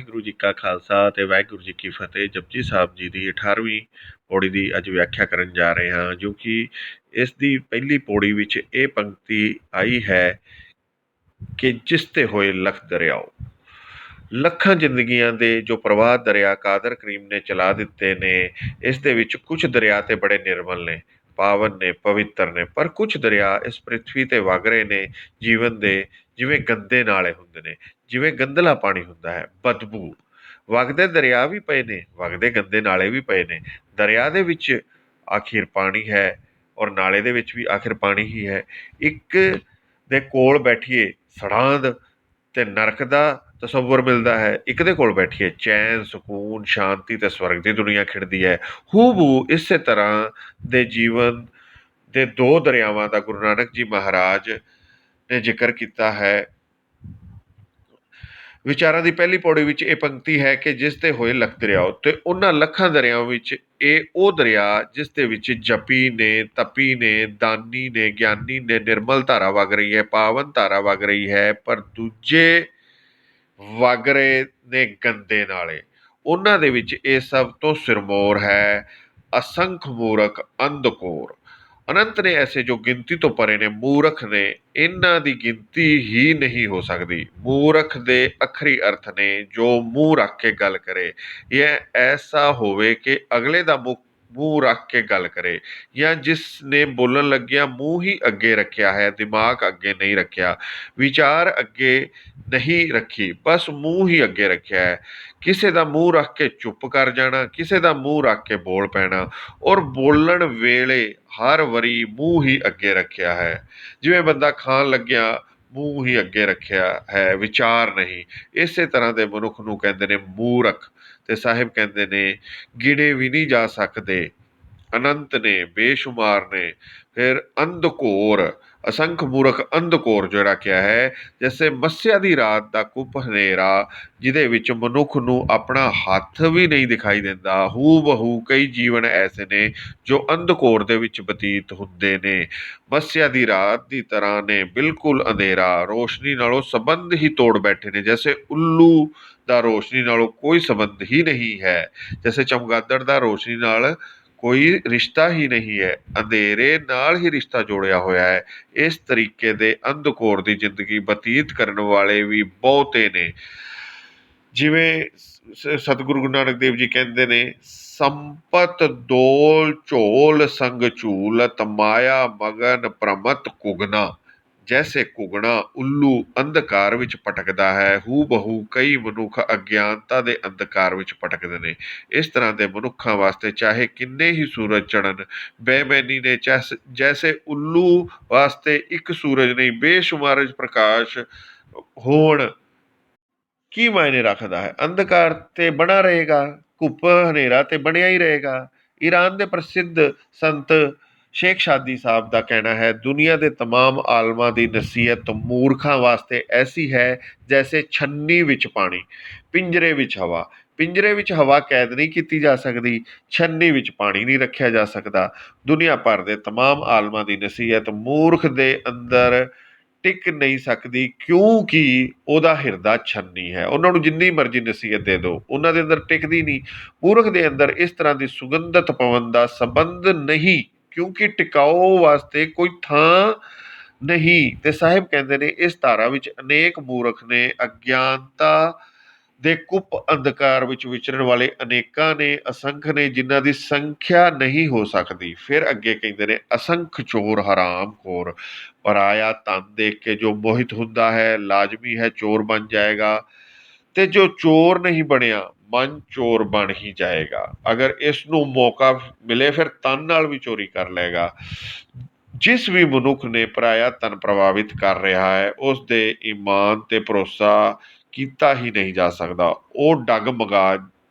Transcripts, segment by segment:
ਵਾਹਿਗੁਰੂ ਜੀ ਕਾ ਖਾਲਸਾ ਤੇ ਵਾਹਿਗੁਰੂ ਜੀ ਕੀ ਫਤਿਹ। ਜਪਜੀ ਸਾਹਿਬ ਜੀ ਦੀ 18ਵੀਂ ਪੌੜੀ ਦੀ ਅੱਜ ਵਿਆਖਿਆ ਕਰਨ ਜਾ ਰਹੇ ਹਾਂ, ਜੋ ਕਿ ਇਸ ਦੀ ਪਹਿਲੀ ਪੌੜੀ ਵਿੱਚ ਇਹ ਪੰਕਤੀ ਆਈ ਹੈ ਕਿ ਜਿਸ ਤੇ ਹੋਏ ਲੱਖ ਦਰਿਆਓ। ਲੱਖਾਂ ਜ਼ਿੰਦਗੀਆਂ ਦੇ ਜੋ ਪ੍ਰਵਾਹ ਦਰਿਆ ਕਾਦਰ ਕਰੀਮ ਨੇ ਚਲਾ ਦਿੱਤੇ ਨੇ, ਇਸ ਦੇ ਵਿੱਚ ਕੁਝ ਦਰਿਆ ਤੇ ਬੜੇ ਨਿਰਮਲ ਨੇ, ਪਾਵਨ ਨੇ, ਪਵਿੱਤਰ ਨੇ, ਪਰ ਕੁਝ ਦਰਿਆ ਇਸ ਪ੍ਰਿਥਵੀ ਤੇ ਵਗ ਰਹੇ ਨੇ ਜੀਵਨ ਦੇ, ਜਿਵੇਂ ਗੰਦੇ ਨਾਲੇ ਹੁੰਦੇ ਨੇ, ਜਿਵੇਂ ਗੰਦਲਾ ਪਾਣੀ ਹੁੰਦਾ ਹੈ, ਬਦਬੂ। ਵਗਦੇ ਦਰਿਆ ਵੀ ਪਏ ਨੇ, ਵਗਦੇ ਗੰਦੇ ਨਾਲੇ ਵੀ ਪਏ ਨੇ। ਦਰਿਆ ਦੇ ਵਿੱਚ ਆਖਿਰ ਪਾਣੀ ਹੈ ਔਰ ਨਾਲੇ ਦੇ ਵਿੱਚ ਵੀ ਆਖਿਰ ਪਾਣੀ ਹੀ ਹੈ। ਇੱਕ ਦੇ ਕੋਲ ਬੈਠੀਏ ਸੜਾਂਦ ਤੇ ਨਰਕ ਦਾ ਤਸੱਵੁਰ ਮਿਲਦਾ ਹੈ, ਇੱਕ ਦੇ ਕੋਲ ਬੈਠੀਏ ਚੈਨ, ਸਕੂਨ, ਸ਼ਾਂਤੀ ਤੇ ਸਵਰਗ ਦੀ ਦੁਨੀਆ ਖਿੜਦੀ ਹੈ। ਹੂ ਇਸੇ ਤਰ੍ਹਾਂ ਦੇ ਜੀਵਨ ਦੇ ਦੋ ਦਰਿਆਵਾਂ ਦਾ ਗੁਰੂ ਨਾਨਕ ਜੀ ਮਹਾਰਾਜ ਨੇ ਜ਼ਿਕਰ ਕੀਤਾ ਹੈ। ਵਿਚਾਰਾਂ ਦੀ ਪਹਿਲੀ ਪੌੜੀ ਵਿੱਚ ਇਹ ਪੰਕਤੀ ਹੈ ਕਿ ਜਿਸ ਤੇ ਹੋਏ ਲੱਖ ਦਰਿਆਓ, ਤੇ ਉਹਨਾਂ ਲੱਖਾਂ ਦਰਿਆਵਾਂ ਵਿੱਚ ਇਹ ਉਹ ਦਰਿਆ ਜਿਸ ਦੇ ਵਿੱਚ ਜਪੀ ਨੇ, ਤਪੀ ਨੇ, ਦਾਨੀ ਨੇ, ਗਿਆਨੀ ਨੇ, ਨਿਰਮਲ ਧਾਰਾ ਵਗ ਰਹੀ ਹੈ, ਪਾਵਨ ਧਾਰਾ ਵਗ ਰਹੀ ਹੈ, ਪਰ ਦੂਜੇ ਵਗ ਰਹੇ ਨੇ ਗੰਦੇ ਨਾਲੇ। ਉਹਨਾਂ ਦੇ ਵਿੱਚ ਇਹ ਸਭ ਤੋਂ ਸਿਰਮੌਰ ਹੈ ਅਸੰਖ ਮੂਰਖ ਅੰਧਕੋਰ। ਅਨੰਤ ਨੇ ਐਸੇ ਜੋ ਗਿਣਤੀ ਤੋਂ ਪਰੇ ਨੇ, ਮੂਰਖ ਨੇ, ਇਹਨਾਂ ਦੀ ਗਿਣਤੀ ਹੀ ਨਹੀਂ ਹੋ ਸਕਦੀ। ਮੂਰਖ ਦੇ ਅੱਖਰੀ ਅਰਥ ਨੇ ਜੋ ਮੂੰਹ ਰੱਖ ਕੇ ਗੱਲ ਕਰੇ, ਇਹ ਐਸਾ ਹੋਵੇ ਕਿ ਅਗਲੇ ਦਾ ਮੂੰਹ ਰੱਖ ਕੇ ਗੱਲ ਕਰੇ, ਜਾਂ ਜਿਸ ਨੇ ਬੋਲਣ ਲੱਗਿਆ ਮੂੰਹ ਹੀ ਅੱਗੇ ਰੱਖਿਆ ਹੈ, ਦਿਮਾਗ ਅੱਗੇ ਨਹੀਂ ਰੱਖਿਆ, ਵਿਚਾਰ ਅੱਗੇ ਨਹੀਂ ਰੱਖੀ, ਬਸ ਮੂੰਹ ਹੀ ਅੱਗੇ ਰੱਖਿਆ ਹੈ। ਕਿਸੇ ਦਾ ਮੂੰਹ ਰੱਖ ਕੇ ਚੁੱਪ ਕਰ ਜਾਣਾ, ਕਿਸੇ ਦਾ ਮੂੰਹ ਰੱਖ ਕੇ ਬੋਲ ਪੈਣਾ, ਔਰ ਬੋਲਣ ਵੇਲੇ ਹਰ ਵਾਰੀ ਮੂੰਹ ਹੀ ਅੱਗੇ ਰੱਖਿਆ ਹੈ। ਜਿਵੇਂ ਬੰਦਾ ਖਾਣ ਲੱਗਿਆ ਮੂੰਹ ਹੀ ਅੱਗੇ ਰੱਖਿਆ ਹੈ, ਵਿਚਾਰ ਨਹੀਂ। ਇਸੇ ਤਰ੍ਹਾਂ ਦੇ ਮਨੁੱਖ ਨੂੰ ਕਹਿੰਦੇ ਨੇ ਮੂਰਖ, ਤੇ ਸਾਹਿਬ ਕਹਿੰਦੇ ਨੇ ਗਿਣੇ ਵੀ ਨਹੀਂ ਜਾ ਸਕਦੇ, ਅਨੰਤ ਨੇ, ਬੇਸ਼ੁਮਾਰ ਨੇ। ਫਿਰ ਅੰਧਕੋਰ, ਅਸੰਖ ਮੂਰਖ ਅੰਧਕੋਰ ਜਿਹੜਾ ਕਿਹਾ ਹੈ, ਜੈਸੇ ਮੱਸਿਆ ਦੀ ਰਾਤ ਦਾ ਕੁੱਪ ਹਨੇਰਾ, ਜਿਹਦੇ ਵਿੱਚ ਮਨੁੱਖ ਨੂੰ ਆਪਣਾ ਹੱਥ ਵੀ ਨਹੀਂ ਦਿਖਾਈ ਦਿੰਦਾ। ਹੂ ਬਹੂ ਕਈ ਜੀਵਨ ਐਸੇ ਨੇ ਜੋ ਅੰਧਕੋਰ ਦੇ ਵਿੱਚ ਬਤੀਤ ਹੁੰਦੇ ਨੇ, ਮੱਸਿਆ ਦੀ ਰਾਤ ਦੀ ਤਰ੍ਹਾਂ ਨੇ, ਬਿਲਕੁਲ ਅੰਧੇਰਾ, ਰੋਸ਼ਨੀ ਨਾਲੋਂ ਸੰਬੰਧ ਹੀ ਤੋੜ ਬੈਠੇ ਨੇ। ਜੈਸੇ ਉੱਲੂ ਦਾ ਰੋਸ਼ਨੀ ਨਾਲੋਂ ਕੋਈ ਸੰਬੰਧ ਹੀ ਨਹੀਂ ਹੈ, ਜੈਸੇ ਚਮਗਾਦੜ ਦਾ ਰੋਸ਼ਨੀ ਨਾਲ ਕੋਈ ਰਿਸ਼ਤਾ ਹੀ ਨਹੀਂ ਹੈ, ਅੰਧੇਰੇ ਨਾਲ ਹੀ ਰਿਸ਼ਤਾ ਜੋੜਿਆ ਹੋਇਆ ਹੈ। ਇਸ ਤਰੀਕੇ ਦੇ ਅੰਧਕੋਰ ਦੀ ਜ਼ਿੰਦਗੀ ਬਤੀਤ ਕਰਨ ਵਾਲੇ ਵੀ ਬਹੁਤੇ ਨੇ। ਜਿਵੇਂ ਸਤਿਗੁਰੂ ਗੁਰੂ ਨਾਨਕ ਦੇਵ ਜੀ ਕਹਿੰਦੇ ਨੇ, ਸੰਪਤ ਦੋਲ ਝੋਲ ਸੰਗ ਝੂਲਤ, ਮਾਇਆ ਮਗਨ ਪ੍ਰਮਤ ਕੁਗਨਾ। ਜੈਸੇ ਕੁਗਣਾ ਉੱਲੂ ਅੰਧਕਾਰ ਵਿੱਚ ਭਟਕਦਾ ਹੈ, ਹੂ ਬਹੂ ਕਈ ਮਨੁੱਖ ਅਗਿਆਨਤਾ ਦੇ ਅੰਧਕਾਰ ਵਿੱਚ ਭਟਕਦੇ ਨੇ। ਇਸ ਤਰ੍ਹਾਂ ਦੇ ਮਨੁੱਖਾਂ ਵਾਸਤੇ ਚਾਹੇ ਕਿੰਨੇ ਹੀ ਸੂਰਜ ਚੜ੍ਹਨ, ਬੇਮੈਨੀ ਨੇ। ਜੈਸੇ ਉੱਲੂ ਵਾਸਤੇ ਇੱਕ ਸੂਰਜ ਨਹੀਂ, ਬੇਸ਼ੁਮਾਰ ਪ੍ਰਕਾਸ਼ ਹੋਣ ਕੀ ਮਾਇਨੇ ਰੱਖਦਾ ਹੈ। ਅੰਧਕਾਰ ਤੇ ਬਣਾ ਰਹੇਗਾ, ਘੁੱਪ ਹਨੇਰਾ ਤੇ ਬਣਿਆ ਹੀ ਰਹੇਗਾ। ਈਰਾਨ ਦੇ ਪ੍ਰਸਿੱਧ ਸੰਤ ਸ਼ੇਖ ਸ਼ਾਦੀ ਸਾਹਿਬ ਦਾ ਕਹਿਣਾ ਹੈ, ਦੁਨੀਆ ਦੇ ਤਮਾਮ ਆਲਮਾਂ ਦੀ ਨਸੀਹਤ ਮੂਰਖਾਂ ਵਾਸਤੇ ਐਸੀ ਹੈ ਜੈਸੇ ਛੰਨੀ ਵਿੱਚ ਪਾਣੀ, ਪਿੰਜਰੇ ਵਿੱਚ ਹਵਾ। ਪਿੰਜਰੇ ਵਿੱਚ ਹਵਾ ਕੈਦ ਨਹੀਂ ਕੀਤੀ ਜਾ ਸਕਦੀ, ਛੰਨੀ ਵਿੱਚ ਪਾਣੀ ਨਹੀਂ ਰੱਖਿਆ ਜਾ ਸਕਦਾ। ਦੁਨੀਆ ਭਰ ਦੇ ਤਮਾਮ ਆਲਮਾਂ ਦੀ ਨਸੀਹਤ ਮੂਰਖ ਦੇ ਅੰਦਰ ਟਿਕ ਨਹੀਂ ਸਕਦੀ, ਕਿਉਂਕਿ ਉਹਦਾ ਹਿਰਦਾ ਛੰਨੀ ਹੈ। ਉਹਨਾਂ ਨੂੰ ਜਿੰਨੀ ਮਰਜ਼ੀ ਨਸੀਹਤ ਦੇ ਦਿਓ, ਉਹਨਾਂ ਦੇ ਅੰਦਰ ਟਿਕਦੀ ਨਹੀਂ। ਮੂਰਖ ਦੇ ਅੰਦਰ ਇਸ ਤਰ੍ਹਾਂ ਦੀ ਸੁਗੰਧਤ ਪਵਨ ਦਾ ਸੰਬੰਧ ਨਹੀਂ, ਕਿਉਂਕਿ ਟਿਕਾਓ ਵਾਸਤੇ ਕੋਈ ਥਾਂ ਨਹੀਂ। ਤੇ ਸਾਹਿਬ ਕਹਿੰਦੇ ਨੇ, ਇਸ ਧਾਰਾ ਵਿੱਚ ਅਨੇਕ ਮੂਰਖ ਨੇ, ਅਗਿਆਨਤਾ ਦੇ ਕੁੱਪ ਅੰਧਕਾਰ ਵਿੱਚ ਵਿਚਰਨ ਵਾਲੇ ਅਨੇਕਾਂ ਨੇ, ਅਸੰਖ ਨੇ, ਜਿਨ੍ਹਾਂ ਦੀ ਸੰਖਿਆ ਨਹੀਂ ਹੋ ਸਕਦੀ। ਫਿਰ ਅੱਗੇ ਕਹਿੰਦੇ ਨੇ, ਅਸੰਖ ਚੋਰ ਹਰਾਮ ਖੋਰ। ਪਰਾਇਆ ਧਨ ਦੇਖ ਕੇ ਜੋ ਮੋਹਿਤ ਹੁੰਦਾ ਹੈ, ਲਾਜ਼ਮੀ ਹੈ ਚੋਰ ਬਣ ਜਾਏਗਾ, ਤੇ ਜੋ ਚੋਰ ਨਹੀਂ ਬਣਿਆ ਮਨ ਚੋਰ ਬਣ ਹੀ ਜਾਏਗਾ। ਅਗਰ ਇਸ ਨੂੰ ਮੌਕਾ ਮਿਲੇ ਫਿਰ ਤਨ ਨਾਲ ਵੀ ਚੋਰੀ ਕਰ ਲਏਗਾ। ਜਿਸ ਵੀ ਮਨੁੱਖ ਨੇ ਪਰਾਇਆ ਧਨ ਪ੍ਰਭਾਵਿਤ ਕਰ ਰਿਹਾ ਹੈ, ਉਸ ਦੇ ਈਮਾਨ ਤੇ ਭਰੋਸਾ ਕੀਤਾ ਹੀ ਨਹੀਂ ਜਾ ਸਕਦਾ। ਉਹ ਡਗਮਗਾ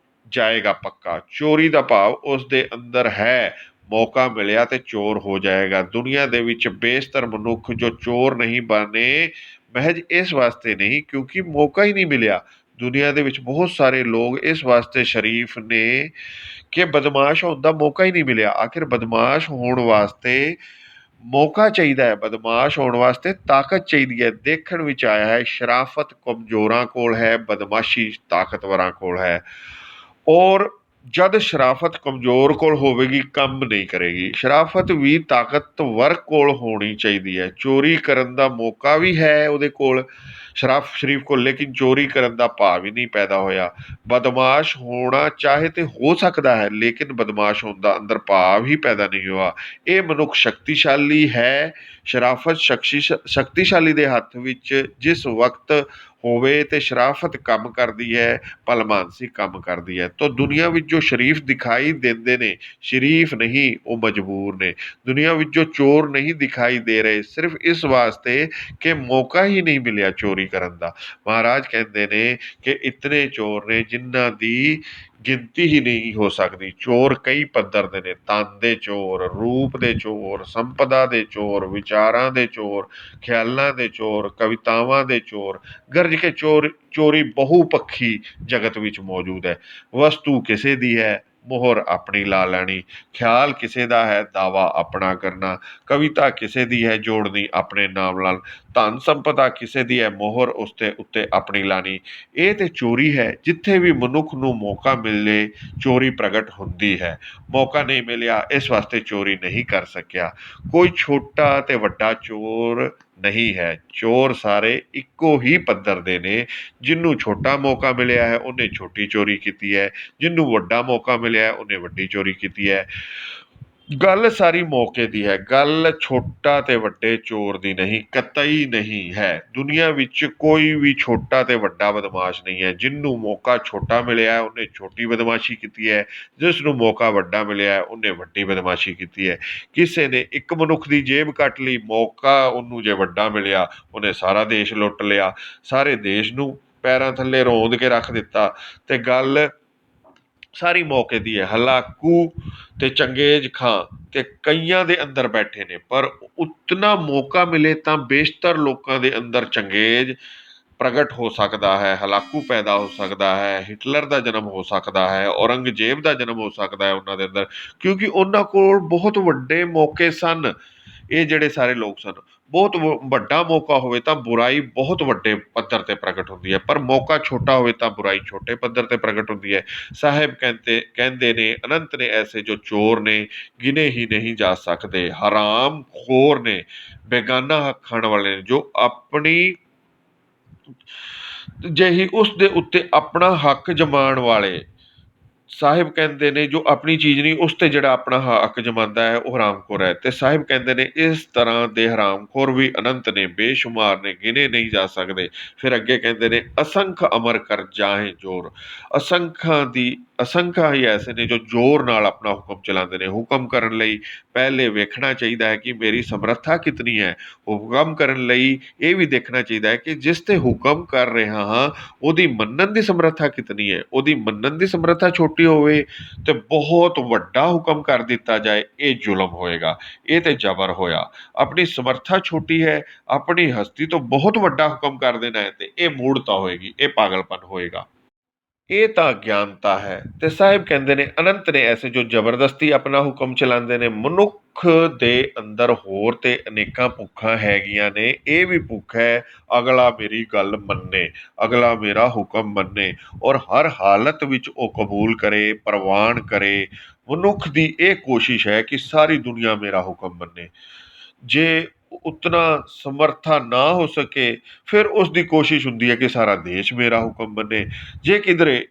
ਜਾਏਗਾ ਪੱਕਾ। ਚੋਰੀ ਦਾ ਭਾਵ ਉਸ ਦੇ ਅੰਦਰ ਹੈ, ਮੌਕਾ ਮਿਲਿਆ ਤੇ ਚੋਰ ਹੋ ਜਾਏਗਾ। ਦੁਨੀਆ ਦੇ ਵਿੱਚ ਬੇਸ਼ਤਰ ਮਨੁੱਖ ਜੋ ਚੋਰ ਨਹੀਂ ਬਣੇ, ਮਹਿਜ ਇਸ ਵਾਸਤੇ ਨਹੀਂ ਕਿਉਂਕਿ ਮੌਕਾ ਹੀ ਨਹੀਂ ਮਿਲਿਆ। ਦੁਨੀਆ ਦੇ ਵਿੱਚ ਬਹੁਤ ਸਾਰੇ ਲੋਕ ਇਸ ਵਾਸਤੇ ਸ਼ਰੀਫ ਨੇ ਕਿ ਬਦਮਾਸ਼ ਹੋਣ ਦਾ ਮੌਕਾ ਹੀ ਨਹੀਂ ਮਿਲਿਆ। ਆਖਿਰ ਬਦਮਾਸ਼ ਹੋਣ ਵਾਸਤੇ ਮੌਕਾ ਚਾਹੀਦਾ ਹੈ, ਬਦਮਾਸ਼ ਹੋਣ ਵਾਸਤੇ ਤਾਕਤ ਚਾਹੀਦੀ ਹੈ। ਦੇਖਣ ਵਿੱਚ ਆਇਆ ਹੈ ਸ਼ਰਾਫਤ ਕਮਜ਼ੋਰਾਂ ਕੋਲ ਹੈ, ਬਦਮਾਸ਼ੀ ਤਾਕਤਵਰਾਂ ਕੋਲ ਹੈ। ਔਰ ਜਦ ਸ਼ਰਾਫਤ ਕਮਜ਼ੋਰ ਕੋਲ ਹੋਵੇਗੀ ਕੰਮ ਨਹੀਂ ਕਰੇਗੀ। ਸ਼ਰਾਫਤ ਵੀ ਤਾਕਤਵਰ ਕੋਲ ਹੋਣੀ ਚਾਹੀਦੀ ਹੈ। ਚੋਰੀ ਕਰਨ ਦਾ ਮੌਕਾ ਵੀ ਹੈ ਉਹਦੇ ਕੋਲ, ਸ਼ਰੀਫ ਕੋਲ, ਲੇਕਿਨ ਚੋਰੀ ਕਰਨ ਦਾ ਭਾਵ ਹੀ ਨਹੀਂ ਪੈਦਾ ਹੋਇਆ। ਬਦਮਾਸ਼ ਹੋਣਾ ਚਾਹੇ ਤੇ ਹੋ ਸਕਦਾ ਹੈ, ਲੇਕਿਨ ਬਦਮਾਸ਼ ਹੋਣ ਦਾ ਅੰਦਰ ਭਾਵ ਹੀ ਪੈਦਾ ਨਹੀਂ ਹੋਇਆ। ਇਹ ਮਨੁੱਖ ਸ਼ਕਤੀਸ਼ਾਲੀ ਹੈ। ਸ਼ਰਾਫਤ ਸ਼ਕਤੀਸ਼ਾਲੀ ਦੇ ਹੱਥ ਵਿੱਚ ਜਿਸ ਵਕਤ ਹੋਵੇ ਤੇ ਸ਼ਰਾਫਤ ਕੰਮ ਕਰਦੀ ਹੈ, ਭਲਮਾਨਸੀ ਕੰਮ ਕਰਦੀ ਹੈ। ਤਾਂ ਦੁਨੀਆ ਵਿੱਚ ਜੋ ਸ਼ਰੀਫ ਦਿਖਾਈ ਦਿੰਦੇ ਨੇ, ਸ਼ਰੀਫ ਨਹੀਂ, ਉਹ ਮਜਬੂਰ ਨੇ। ਦੁਨੀਆ ਵਿੱਚ ਜੋ ਚੋਰ ਨਹੀਂ ਦਿਖਾਈ ਦੇ ਰਹੇ, ਸਿਰਫ ਇਸ ਵਾਸਤੇ ਕਿ ਮੌਕਾ ਹੀ ਨਹੀਂ ਮਿਲਿਆ ਚੋਰੀ ਕਰਨ ਦਾ। ਮਹਾਰਾਜ ਕਹਿੰਦੇ ਨੇ ਕਿ ਇਤਨੇ ਚੋਰ ਨੇ ਜਿਨ੍ਹਾਂ ਦੀ ਗਿਣਤੀ ਹੀ ਨਹੀਂ ਹੋ ਸਕਦੀ। ਚੋਰ ਕਈ ਪੱਧਰ ਦੇ ਨੇ, ਤਨ ਦੇ ਚੋਰ, ਰੂਪ ਦੇ ਚੋਰ, ਸੰਪਦਾ ਦੇ ਚੋਰ, ਵਿਚਾਰਾਂ ਦੇ ਚੋਰ, ਖਿਆਲਾਂ ਦੇ ਚੋਰ, ਕਵਿਤਾਵਾਂ ਦੇ ਚੋਰ। ਗਰਜ ਕੇ ਚੋਰੀ ਬਹੁਪੱਖੀ ਜਗਤ ਵਿੱਚ ਮੌਜੂਦ ਹੈ। ਵਸਤੂ ਕਿਸੇ ਦੀ ਹੈ, ਮੋਹਰ ਆਪਣੀ ਲਾ ਲੈਣੀ। ਖਿਆਲ ਕਿਸੇ ਦਾ ਹੈ, ਦਾਵਾ ਆਪਣਾ ਕਰਨਾ। ਕਵਿਤਾ ਕਿਸੇ ਦੀ ਹੈ, ਜੋੜਨੀ ਆਪਣੇ ਨਾਮ ਨਾਲ। ਧਨ ਸੰਪਦਾ ਕਿਸੇ ਦੀ ਹੈ, ਮੋਹਰ ਉਸਦੇ ਉੱਤੇ ਆਪਣੀ ਲਾਣੀ। ਇਹ ਤੇ ਚੋਰੀ ਹੈ। ਜਿੱਥੇ ਵੀ ਮਨੁੱਖ ਨੂੰ ਮੌਕਾ ਮਿਲੇ, ਚੋਰੀ ਪ੍ਰਗਟ ਹੁੰਦੀ ਹੈ। ਮੌਕਾ ਨਹੀਂ ਮਿਲਿਆ, ਇਸ ਵਾਸਤੇ ਚੋਰੀ ਨਹੀਂ ਕਰ ਸਕਿਆ। ਕੋਈ ਛੋਟਾ ਤੇ ਵੱਡਾ ਚੋਰ ਨਹੀਂ ਹੈ। ਚੋਰ ਸਾਰੇ ਇੱਕੋ ਹੀ ਪੱਧਰ ਦੇ ਨੇ। ਜਿਹਨੂੰ ਛੋਟਾ ਮੌਕਾ ਮਿਲਿਆ ਹੈ, ਉਹਨੇ ਛੋਟੀ ਚੋਰੀ ਕੀਤੀ ਹੈ। ਜਿਹਨੂੰ ਵੱਡਾ ਮੌਕਾ ਮਿਲਿਆ ਹੈ, ਉਹਨੇ ਵੱਡੀ ਚੋਰੀ ਕੀਤੀ ਹੈ। ਗੱਲ ਸਾਰੀ ਮੌਕੇ ਦੀ ਹੈ। ਗੱਲ ਛੋਟਾ ਤੇ ਵੱਡੇ ਚੋਰ ਦੀ ਨਹੀਂ, ਕਤਈ ਨਹੀਂ ਹੈ। ਦੁਨੀਆ ਵਿੱਚ ਕੋਈ ਵੀ ਛੋਟਾ ਤੇ ਵੱਡਾ ਬਦਮਾਸ਼ ਨਹੀਂ ਹੈ। ਜਿਹਨੂੰ ਮੌਕਾ ਛੋਟਾ ਮਿਲਿਆ ਹੈ, ਉਹਨੇ ਛੋਟੀ ਬਦਮਾਸ਼ੀ ਕੀਤੀ ਹੈ। ਜਿਸ ਨੂੰ ਮੌਕਾ ਵੱਡਾ ਮਿਲਿਆ ਹੈ, ਉਹਨੇ ਵੱਡੀ ਬਦਮਾਸ਼ੀ ਕੀਤੀ ਹੈ। ਕਿਸੇ ਨੇ ਇੱਕ ਮਨੁੱਖ ਦੀ ਜੇਬ ਕੱਟ ਲਈ, ਮੌਕਾ ਉਹਨੂੰ ਜੇ ਵੱਡਾ ਮਿਲਿਆ, ਉਹਨੇ ਸਾਰਾ ਦੇਸ਼ ਲੁੱਟ ਲਿਆ, ਸਾਰੇ ਦੇਸ਼ ਨੂੰ ਪੈਰਾਂ ਥੱਲੇ ਰੋਂਦ ਕੇ ਰੱਖ ਦਿੱਤਾ। ਤੇ ਗੱਲ ਸਾਰੀ ਮੌਕੇ ਦੀ ਹੈ। ਹਲਾਕੂ ਤੇ ਚੰਗੇਜ਼ ਖਾਂ ਤੇ ਕਈਆਂ ਦੇ ਅੰਦਰ ਬੈਠੇ ਨੇ, ਪਰ ਉਤਨਾ ਮੌਕਾ ਮਿਲੇ ਤਾਂ ਬੇਸ਼ਤਰ ਲੋਕਾਂ ਦੇ ਅੰਦਰ ਚੰਗੇਜ਼ ਪ੍ਰਗਟ ਹੋ ਸਕਦਾ ਹੈ, ਹਲਾਕੂ ਪੈਦਾ ਹੋ ਸਕਦਾ ਹੈ, ਹਿਟਲਰ ਦਾ ਜਨਮ ਹੋ ਸਕਦਾ ਹੈ, ਔਰੰਗਜ਼ੇਬ ਦਾ ਜਨਮ ਹੋ ਸਕਦਾ ਹੈ ਉਹਨਾਂ ਦੇ ਅੰਦਰ, ਕਿਉਂਕਿ ਉਹਨਾਂ ਕੋਲ ਬਹੁਤ ਵੱਡੇ ਮੌਕੇ ਸਨ। ਇਹ ਜਿਹੜੇ ਸਾਰੇ ਲੋਕ ਸਨ, ਬਹੁਤ ਵੱਡਾ ਮੌਕਾ ਹੋਵੇ ਤਾਂ ਬੁਰਾਈ ਬਹੁਤ ਵੱਡੇ ਪੱਧਰ ਤੇ ਪ੍ਰਗਟ ਹੁੰਦੀ ਹੈ, ਪਰ ਮੌਕਾ ਛੋਟਾ ਹੋਵੇ ਤਾਂ ਬੁਰਾਈ ਛੋਟੇ ਪੱਧਰ ਤੇ ਪ੍ਰਗਟ ਹੁੰਦੀ ਹੈ। ਸਾਹਿਬ ਕਹਿੰਦੇ ਨੇ, ਅਨੰਤ ਨੇ ਐਸੇ ਜੋ ਚੋਰ ਨੇ, ਗਿਣੇ ਹੀ ਨਹੀਂ ਜਾ ਸਕਦੇ। ਹਰਾਮ ਖੋਰ ਨੇ, ਬੇਗਾਨਾ ਹੱਕ ਖਾਣ ਵਾਲੇ ਨੇ, ਜੋ ਆਪਣੀ ਜਿਹੀ ਉਸ ਦੇ ਉੱਤੇ ਆਪਣਾ ਹੱਕ ਜਮਾਉਣ ਵਾਲੇ। ਸਾਹਿਬ ਕਹਿੰਦੇ ਨੇ ਜੋ ਆਪਣੀ ਚੀਜ਼ ਨਹੀਂ, ਉਸ ਤੇ ਜਿਹੜਾ ਆਪਣਾ ਹੱਕ ਜਮਾਉਂਦਾ ਹੈ, ਉਹ ਹਰਾਮਖੋਰ ਹੈ। ਤੇ ਸਾਹਿਬ ਕਹਿੰਦੇ ਨੇ ਇਸ ਤਰ੍ਹਾਂ ਦੇ ਹਰਾਮਖੋਰ ਵੀ ਅਨੰਤ ਨੇ, ਬੇਸ਼ੁਮਾਰ ਨੇ, ਗਿਣੇ ਨਹੀਂ ਜਾ ਸਕਦੇ। ਫਿਰ ਅੱਗੇ ਕਹਿੰਦੇ ਨੇ, ਅਸੰਖ ਅਮਰ ਕਰ ਜਾਹੇ ਜ਼ੋਰ। ਅਸੰਖਾਂ ਹੀ ਐਸੇ ਨੇ ਜੋ ਜ਼ੋਰ ਨਾਲ ਆਪਣਾ ਹੁਕਮ ਚਲਾਉਂਦੇ ਨੇ। ਹੁਕਮ ਕਰਨ ਲਈ ਪਹਿਲੇ ਵੇਖਣਾ ਚਾਹੀਦਾ ਹੈ ਕਿ ਮੇਰੀ ਸਮਰੱਥਾ ਕਿਤਨੀ ਹੈ। ਹੁਕਮ ਕਰਨ ਲਈ ਇਹ ਵੀ ਦੇਖਣਾ ਚਾਹੀਦਾ ਹੈ ਕਿ ਜਿਸ ਤੇ ਹੁਕਮ ਕਰ ਰਿਹਾ ਹਾਂ, ਉਹਦੀ ਮੰਨਣ ਦੀ ਸਮਰੱਥਾ ਕਿਤਨੀ ਹੈ। ਉਹਦੀ ਮੰਨਣ ਦੀ ਸਮਰੱਥਾ ਛੋਟੀ ਹੋਵੇ ਤੇ ਬਹੁਤ ਵੱਡਾ ਹੁਕਮ ਕਰ ਦਿੱਤਾ ਜਾਏ, ਇਹ ਜ਼ੁਲਮ ਹੋਏਗਾ, ਇਹ ਤੇ ਜ਼ਬਰ ਹੋਇਆ। ਆਪਣੀ ਸਮਰੱਥਾ ਛੋਟੀ ਹੈ, ਆਪਣੀ ਹਸਤੀ ਤੋਂ ਬਹੁਤ ਵੱਡਾ ਹੁਕਮ ਕਰ ਦੇਣਾ ਹੈ, ਤੇ ਇਹ ਮੂੜਤਾ ਹੋਏਗੀ, ਇਹ ਪਾਗਲਪਨ ਹੋਏਗਾ, ਇਹ ਤਾਂ ਅਗਿਆਨਤਾ ਹੈ। ਤੇ ਸਾਹਿਬ ਕਹਿੰਦੇ ਨੇ, ਅਨੰਤ ਨੇ ਐਸੇ ਜੋ ਜ਼ਬਰਦਸਤੀ ਆਪਣਾ ਹੁਕਮ ਚਲਾਉਂਦੇ ਨੇ। ਮਨੁੱਖ ਦੇ ਅੰਦਰ ਹੋਰ ਤੇ ਅਨੇਕਾਂ ਭੁੱਖਾਂ ਹੈਗੀਆਂ ਨੇ। ਇਹ ਵੀ ਭੁੱਖ ਹੈ ਅਗਲਾ ਮੇਰੀ ਗੱਲ ਮੰਨੇ, ਅਗਲਾ ਮੇਰਾ ਹੁਕਮ ਮੰਨੇ, ਔਰ ਹਰ ਹਾਲਤ ਵਿੱਚ ਉਹ ਕਬੂਲ ਕਰੇ, ਪ੍ਰਵਾਨ ਕਰੇ। ਮਨੁੱਖ ਦੀ ਇਹ ਕੋਸ਼ਿਸ਼ ਹੈ ਕਿ ਸਾਰੀ ਦੁਨੀਆ ਮੇਰਾ ਹੁਕਮ ਮੰਨੇ। ਜੇ ਉਤਨਾ ਸਮਰਥਾ ਨਾ ਹੋ ਸਕੇ, ਫਿਰ ਉਸ ਦੀ ਕੋਸ਼ਿਸ਼ ਹੁੰਦੀ ਹੈ ਕਿ ਸਾਰਾ ਦੇਸ਼ ਮੇਰਾ ਹੁਕਮ ਮੰਨੇ। ਜੇ ਕਿਧਰੇ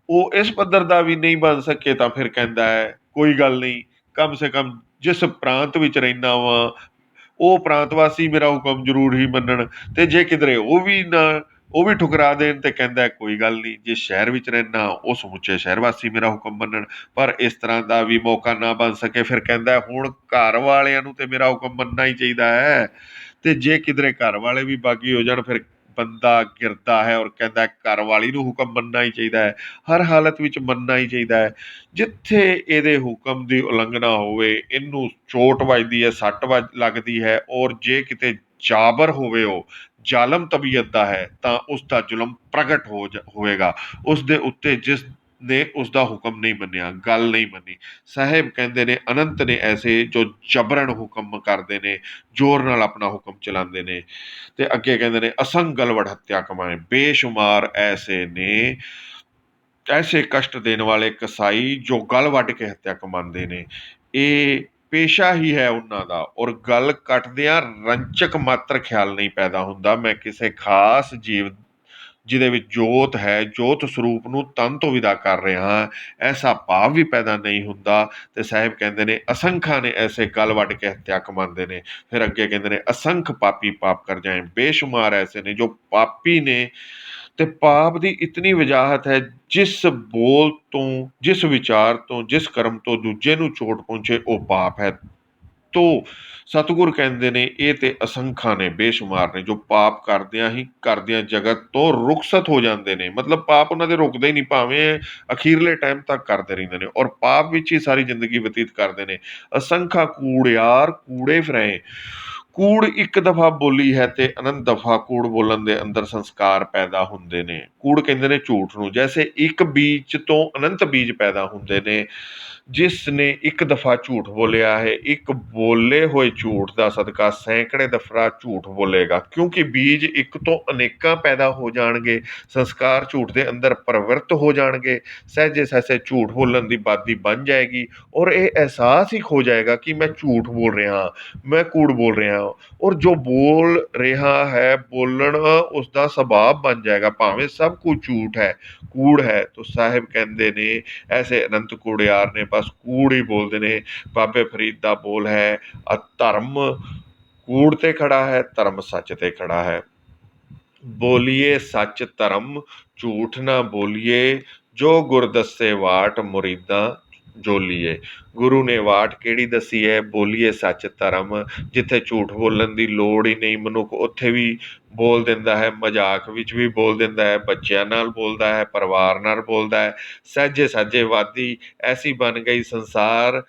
ਉਹ ਇਸ ਪੱਧਰ ਦਾ ਵੀ ਨਹੀਂ ਬਣ ਸਕੇ, ਤਾਂ ਫਿਰ ਕਹਿੰਦਾ ਹੈ ਕੋਈ ਗੱਲ ਨਹੀਂ, ਕਮ ਸੇ ਕਮ ਜਿਸ ਪ੍ਰਾਂਤ ਵਿੱਚ ਰਹਿਣਾ ਵਾਂ, ਉਹ ਪ੍ਰਾਂਤ ਵਾਸੀ ਮੇਰਾ ਹੁਕਮ ਜ਼ਰੂਰ ਹੀ ਮੰਨਣ। ਤੇ ਜੇ ਕਿਧਰੇ ਉਹ ਵੀ ਠੁਕਰਾ ਦੇਣ, ਤੇ ਕਹਿੰਦਾ ਕੋਈ ਗੱਲ ਨਹੀਂ, ਜੇ ਸ਼ਹਿਰ ਵਿੱਚ ਰਹਿਣਾ, ਉਹ ਸਮੁੱਚੇ ਸ਼ਹਿਰ ਵਾਸੀ ਮੇਰਾ ਹੁਕਮ ਮੰਨਣ। ਪਰ ਇਸ ਤਰ੍ਹਾਂ ਦਾ ਵੀ ਮੌਕਾ ਨਾ ਬਣ ਸਕੇ, ਫਿਰ ਕਹਿੰਦਾ ਹੁਣ ਘਰ ਵਾਲਿਆਂ ਨੂੰ ਤੇ ਮੇਰਾ ਹੁਕਮ ਮੰਨਣਾ ਹੀ ਚਾਹੀਦਾ ਹੈ। ਤੇ ਜੇ ਕਿਧਰੇ ਘਰ ਵਾਲੇ ਵੀ ਬਾਗੀ ਹੋ ਜਾਣ, ਫਿਰ ਬੰਦਾ ਗਿਰਦਾ ਹੈ ਔਰ ਕਹਿੰਦਾ ਘਰ ਵਾਲੀ ਨੂੰ ਹੁਕਮ ਮੰਨਣਾ ਹੀ ਚਾਹੀਦਾ ਹੈ। ਹਰ ਹਾਲਤ ਵਿੱਚ ਮੰਨਣਾ ਹੀ ਚਾਹੀਦਾ ਹੈ। ਜਿੱਥੇ ਇਹਦੇ ਹੁਕਮ ਦੀ ਉਲੰਘਣਾ ਹੋਵੇ, ਇਹਨੂੰ ਚੋਟ ਵੱਜਦੀ ਹੈ, ਸੱਟ ਲੱਗਦੀ ਹੈ। ਔਰ ਜੇ ਕਿਤੇ ਜਾਬਰ ਹੋਵੇ, ਉਹ ਜ਼ਾਲਮ ਤਬੀਅਤ ਦਾ ਹੈ, ਤਾਂ ਉਸ ਦਾ ਜ਼ੁਲਮ ਪ੍ਰਗਟ ਹੋਏਗਾ। ਉਸ ਦੇ ਉੱਤੇ ਜਿਸ ਨੇ ਉਸਦਾ ਹੁਕਮ ਨਹੀਂ ਮੰਨਿਆ, ਗੱਲ ਨਹੀਂ ਮੰਨੀ। ਸਾਹਿਬ ਕਹਿੰਦੇ ਨੇ ਅਨੰਤ ਨੇ ਐਸੇ ਜੋ ਜਬਰਨ ਹੁਕਮ ਕਰਦੇ ਨੇ, ਜ਼ੋਰ ਨਾਲ ਆਪਣਾ ਹੁਕਮ ਚਲਾਉਂਦੇ ਨੇ। ਤੇ ਅੱਗੇ ਕਹਿੰਦੇ ਨੇ ਅਸੰਖ ਗਲਵੜ ਹੱਤਿਆ ਕਮਾਏ, ਬੇਸ਼ੁਮਾਰ ਐਸੇ ਨੇ, ਐਸੇ ਕਸ਼ਟ ਦੇਣ ਵਾਲੇ ਕਸਾਈ ਜੋ ਗਲ ਵੱਢ ਕੇ ਹੱਤਿਆ ਕਮਾਉਂਦੇ ਨੇ। ਇਹ ਪੇਸ਼ਾ ਹੀ ਹੈ ਉਹਨਾਂ ਦਾ। ਔਰ ਗਲ ਕੱਟਦਿਆਂ ਰੰਚਕ ਮਾਤਰ ਖਿਆਲ ਨਹੀਂ ਪੈਦਾ ਹੁੰਦਾ ਮੈਂ ਕਿਸੇ ਖਾਸ ਜੀਵ ਜਿਹਦੇ ਵਿੱਚ ਜੋਤ ਹੈ, ਜੋਤ ਸਰੂਪ ਨੂੰ ਤਨ ਤੋਂ ਵਿਦਾ ਕਰ ਰਿਹਾ ਹਾਂ, ਐਸਾ ਭਾਵ ਵੀ ਪੈਦਾ ਨਹੀਂ ਹੁੰਦਾ। ਤੇ ਸਾਹਿਬ ਕਹਿੰਦੇ ਨੇ ਅਸੰਖਾਂ ਨੇ ਐਸੇ ਗਲ ਵੱਢ ਕੇ ਹੱਤਿਆ ਕਮਾਉਂਦੇ ਨੇ। ਫਿਰ ਅੱਗੇ ਕਹਿੰਦੇ ਨੇ ਅਸੰਖ ਪਾਪੀ ਪਾਪ ਕਰ ਜਾਏ, ਬੇਸ਼ੁਮਾਰ ਐਸੇ ਨੇ ਜੋ ਪਾਪੀ ਨੇ। ਤੇ ਪਾਪ ਦੀ ਇਤਨੀ ਵਜਾਹਤ ਹੈ, ਜਿਸ ਬੋਲ ਤੋਂ, ਜਿਸ ਵਿਚਾਰ ਤੋਂ, ਜਿਸ ਕਰਮ ਤੋਂ ਦੂਜੇ ਨੂੰ ਚੋਟ ਪਹੁੰਚੇ ਉਹ ਪਾਪ ਹੈ। ਤੋ ਸਤਿਗੁਰ ਕਹਿੰਦੇ ਨੇ ਇਹ ਤੇ ਅਸੰਖਾਂ ਨੇ, ਬੇਸ਼ੁਮਾਰ ਨੇ, ਜੋ ਪਾਪ ਕਰਦਿਆਂ ਜਗਤ ਤੋਂ ਰੁਖਸਤ ਹੋ ਜਾਂਦੇ ਨੇ। ਮਤਲਬ ਪਾਪ ਉਹਨਾਂ ਦੇ ਰੁਕਦੇ ਹੀ ਨਹੀਂ, ਭਾਵੇਂ ਅਖੀਰਲੇ ਟਾਈਮ ਤੱਕ ਕਰਦੇ ਰਹਿੰਦੇ ਨੇ ਔਰ ਪਾਪ ਵਿੱਚ ਹੀ ਸਾਰੀ ਜ਼ਿੰਦਗੀ ਬਤੀਤ ਕਰਦੇ ਨੇ। ਅਸੰਖਾ ਕੂੜਿਆਰ ਕੂੜੇ ਫਿਰੇ, ਕੂੜ ਇੱਕ ਦਫਾ ਬੋਲੀ ਹੈ ਤੇ ਅਨੰਤ ਦਫਾ ਕੂੜ ਬੋਲਣ ਦੇ ਅੰਦਰ ਸੰਸਕਾਰ ਪੈਦਾ ਹੁੰਦੇ ਨੇ। ਕੂੜ ਕਹਿੰਦੇ ਨੇ ਝੂਠ ਨੂੰ। ਜੈਸੇ ਇੱਕ ਬੀਜ ਤੋਂ ਅਨੰਤ ਬੀਜ ਪੈਦਾ ਹੁੰਦੇ ਨੇ। ਜਿਸ ਨੇ ਇੱਕ ਦਫਾ ਝੂਠ ਬੋਲਿਆ ਹੈ, ਇੱਕ ਬੋਲੇ ਹੋਏ ਝੂਠ ਦਾ ਸਦਕਾ ਸੈਂਕੜੇ ਦਫਾ ਝੂਠ ਬੋਲੇਗਾ, ਕਿਉਂਕਿ ਬੀਜ ਇੱਕ ਤੋਂ ਅਨੇਕਾਂ ਪੈਦਾ ਹੋ ਜਾਣਗੇ, ਸੰਸਕਾਰ ਝੂਠ ਦੇ ਅੰਦਰ ਪ੍ਰਵਿਰਤ ਹੋ ਜਾਣਗੇ। ਸਹਿਜੇ ਸਹਿਜੇ ਝੂਠ ਬੋਲਣ ਦੀ ਬਾਦੀ ਬਣ ਜਾਏਗੀ ਔਰ ਇਹ ਅਹਿਸਾਸ ਹੀ ਖੋ ਜਾਏਗਾ ਕਿ ਮੈਂ ਝੂਠ ਬੋਲ ਰਿਹਾ, ਮੈਂ ਕੂੜ ਬੋਲ ਰਿਹਾ। ਔਰ ਜੋ ਬੋਲ ਰਿਹਾ ਹੈ, ਬੋਲਣ ਉਸਦਾ ਸੁਭਾਅ ਬਣ ਜਾਏਗਾ, ਭਾਵੇਂ ਸਭ ਕੁਝ ਝੂਠ ਹੈ, ਕੂੜ ਹੈ। ਤੋ ਸਾਹਿਬ ਕਹਿੰਦੇ ਨੇ ਐਸੇ ਅਨੰਤ ਕੂੜਿਆਰ ਨੇ, ਬਸ ਕੂੜ ਹੀ ਬੋਲਦੇ ਨੇ। ਬਾਬੇ ਫਰੀਦ ਦਾ ਬੋਲ ਹੈ, ਧਰਮ ਕੂੜ ਤੇ ਖੜਾ ਹੈ, ਧਰਮ ਸੱਚ ਤੇ ਖੜਾ ਹੈ। ਬੋਲੀਏ ਸੱਚ ਧਰਮ, ਝੂਠ ਨਾ ਬੋਲੀਏ, ਜੋ ਗੁਰ ਦੱਸੇ ਵਾਟ ਮੁਰੀਦਾਂ ਜੋਲੀਏ। ਗੁਰੂ ਨੇ ਵਾਟ ਕਿਹੜੀ ਦੱਸੀ ਹੈ? ਬੋਲੀਏ ਸੱਚ ਧਰਮ। ਜਿੱਥੇ ਝੂਠ ਬੋਲਣ ਦੀ ਲੋੜ ਹੀ ਨਹੀਂ, ਮਨੁੱਖ ਉੱਥੇ ਵੀ ਬੋਲ ਦਿੰਦਾ ਹੈ, ਮਜ਼ਾਕ ਵਿੱਚ ਵੀ ਬੋਲ ਦਿੰਦਾ ਹੈ, ਬੱਚਿਆਂ ਨਾਲ ਬੋਲਦਾ ਹੈ, ਪਰਿਵਾਰ ਨਾਲ ਬੋਲਦਾ ਹੈ। ਸਹਿਜੇ ਸਹਿਜੇ ਵਾਦੀ ਐਸੀ ਬਣ ਗਈ, ਸੰਸਾਰ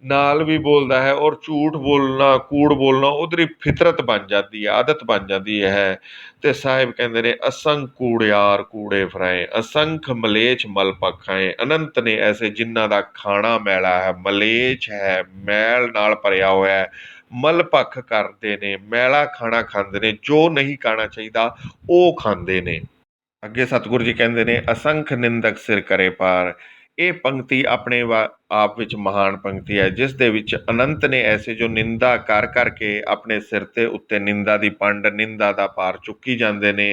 ਨਾਲ ਵੀ ਬੋਲਦਾ ਹੈ ਔਰ ਝੂਠ ਬੋਲਣਾ, ਕੂੜ ਬੋਲਣਾ ਉਹਦੀ ਫਿਤਰਤ ਬਣ ਜਾਂਦੀ ਹੈ, ਆਦਤ ਬਣ ਜਾਂਦੀ ਹੈ। ਤੇ ਸਾਹਿਬ ਕਹਿੰਦੇ ਨੇ ਅਸੰਖ ਕੂੜਿਆਰ ਕੂੜੇ ਫਿਰਾਏ, ਅਸੰਖ ਮਲੇਛ ਮਲ ਪਖਾਏ। ਅਨੰਤ ਨੇ ਐਸੇ ਜਿਨ੍ਹਾਂ ਦਾ ਖਾਣਾ ਮੈਲਾ ਹੈ, ਮਲੇਛ ਹੈ, ਮੈਲ ਨਾਲ ਭਰਿਆ ਹੋਇਆ ਹੈ, ਮਲ ਭਖ ਕਰਦੇ ਨੇ, ਮੈਲਾ ਖਾਣਾ ਖਾਂਦੇ ਨੇ, ਜੋ ਨਹੀਂ ਖਾਣਾ ਚਾਹੀਦਾ ਉਹ ਖਾਂਦੇ ਨੇ। ਅੱਗੇ ਸਤਿਗੁਰੂ ਜੀ ਕਹਿੰਦੇ ਨੇ ਅਸੰਖ ਨਿੰਦਕ ਸਿਰ ਕਰੇ ਪਾਰ। ਇਹ ਪੰਕਤੀ ਆਪਣੇ ਆਪ ਵਿੱਚ ਮਹਾਨ ਪੰਕਤੀ ਹੈ, ਜਿਸ ਦੇ ਵਿੱਚ ਅਨੰਤ ਨੇ ਐਸੇ ਜੋ ਨਿੰਦਾ ਕਰ ਕਰਕੇ ਆਪਣੇ ਸਿਰ ਤੇ ਉੱਤੇ ਨਿੰਦਾ ਦੀ ਪੰਡ, ਨਿੰਦਾ ਦਾ ਭਾਰ ਚੁੱਕੀ ਜਾਂਦੇ ਨੇ।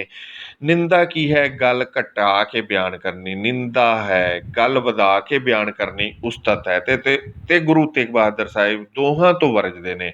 ਨਿੰਦਾ ਕੀ ਹੈ? ਗੱਲ ਘਟਾ ਕੇ ਬਿਆਨ ਕਰਨੀ ਨਿੰਦਾ ਹੈ, ਗੱਲ ਵਧਾ ਕੇ ਬਿਆਨ ਕਰਨੀ ਉਸਤਤ ਹੈ। ਤੇ ਗੁਰੂ ਤੇਗ ਬਹਾਦਰ ਸਾਹਿਬ ਦੋਹਾਂ ਤੋਂ ਵਰਜਦੇ ਨੇ।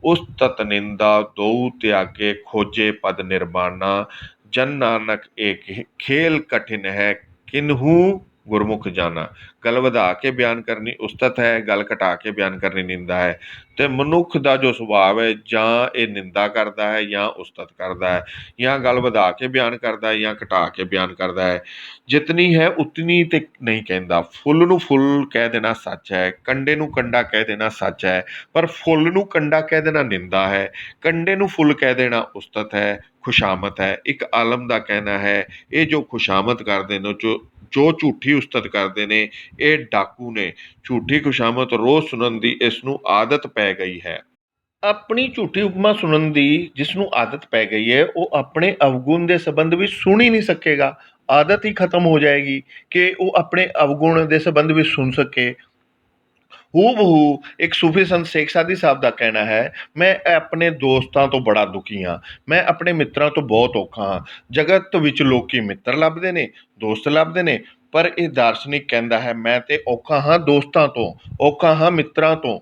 ਉਸਤਤ ਨਿੰਦਾ ਦੋਊ ਤਿਆਗੇ, ਖੋਜੇ ਪਦ ਨਿਰਵਾਣਾ। ਜਨ ਨਾਨਕ ਏਕ ਖੇਲ ਕਠਿਨ ਹੈ, ਕਿਨਹੂ ਗੁਰਮੁਖ ਜਾਣਾ। ਗੱਲ ਵਧਾ ਕੇ ਬਿਆਨ ਕਰਨੀ ਉਸਤਤ ਹੈ, ਗੱਲ ਘਟਾ ਕੇ ਬਿਆਨ ਕਰਨੀ ਨਿੰਦਾ ਹੈ। ਤੇ ਮਨੁੱਖ ਦਾ ਜੋ ਸੁਭਾਅ ਹੈ, ਜਾਂ ਇਹ ਨਿੰਦਾ ਕਰਦਾ ਹੈ ਜਾਂ ਉਸਤਤ ਕਰਦਾ ਹੈ, ਜਾਂ ਗੱਲ ਵਧਾ ਕੇ ਬਿਆਨ ਕਰਦਾ ਹੈ ਜਾਂ ਘਟਾ ਕੇ ਬਿਆਨ ਕਰਦਾ ਹੈ। ਜਿਤਨੀ ਹੈ ਉਤਨੀ ਤੇ ਨਹੀਂ ਕਹਿੰਦਾ। ਫੁੱਲ ਨੂੰ ਫੁੱਲ ਕਹਿ ਦੇਣਾ ਸੱਚ ਹੈ, ਕੰਡੇ ਨੂੰ ਕੰਡਾ ਕਹਿ ਦੇਣਾ ਸੱਚ ਹੈ, ਪਰ ਫੁੱਲ ਨੂੰ ਕੰਡਾ ਕਹਿ ਦੇਣਾ ਨਿੰਦਾ ਹੈ, ਕੰਡੇ ਨੂੰ ਫੁੱਲ ਕਹਿ ਦੇਣਾ ਉਸਤਤ ਹੈ, ਖੁਸ਼ਾਮਤ ਹੈ। ਇੱਕ ਆਲਮ ਦਾ ਕਹਿਣਾ ਹੈ, ਇਹ ਜੋ ਖੁਸ਼ਾਮਤ ਕਰਦੇ ਨੇ, ਜੋ ਝੂਠੀ ਉਸਤਤ ਕਰਦੇ ਨੇ, ਇਹ ਡਾਕੂ ਨੇ। ਝੂਠੀ ਖੁਸ਼ਾਮਤ ਰੋਜ਼ ਸੁਣਨ ਦੀ ਇਸ ਨੂੰ ਆਦਤ ਪੈ ਗਈ ਹੈ। ਆਪਣੀ ਝੂਠੀ ਉਪਮਾ ਸੁਣਨ ਦੀ ਜਿਸ ਨੂੰ ਆਦਤ ਪੈ ਗਈ ਹੈ, ਉਹ ਆਪਣੇ ਅਵਗੁਣ ਦੇ ਸੰਬੰਧ ਵਿੱਚ ਸੁਣ ਹੀ ਨਹੀਂ ਸਕੇਗਾ। ਆਦਤ ਹੀ ਖਤਮ ਹੋ ਜਾਏਗੀ ਕਿ ਉਹ ਆਪਣੇ ਅਵਗੁਣ ਦੇ ਸੰਬੰਧ ਵਿੱਚ ਸੁਣ ਸਕੇ। ਹੂ ਬਹੂ ਇੱਕ ਸੂਫੀ ਸੰਤ ਸ਼ੇਖ ਸਾਦੀ ਸਾਹਿਬ ਦਾ ਕਹਿਣਾ ਹੈ, ਮੈਂ ਆਪਣੇ ਦੋਸਤਾਂ ਤੋਂ ਬੜਾ ਦੁਖੀ ਹਾਂ, ਮੈਂ ਆਪਣੇ ਮਿੱਤਰਾਂ ਤੋਂ ਬਹੁਤ ਔਖਾ ਹਾਂ। ਜਗਤ ਵਿੱਚ ਲੋਕੀ ਮਿੱਤਰ ਲੱਭਦੇ ਨੇ, ਦੋਸਤ ਲੱਭਦੇ ਨੇ, ਪਰ ਇਹ ਦਾਰਸ਼ਨਿਕ ਕਹਿੰਦਾ ਹੈ ਮੈਂ ਤੇ ਔਖਾ ਹਾਂ ਦੋਸਤਾਂ ਤੋਂ, ਔਖਾ ਹਾਂ ਮਿੱਤਰਾਂ ਤੋਂ।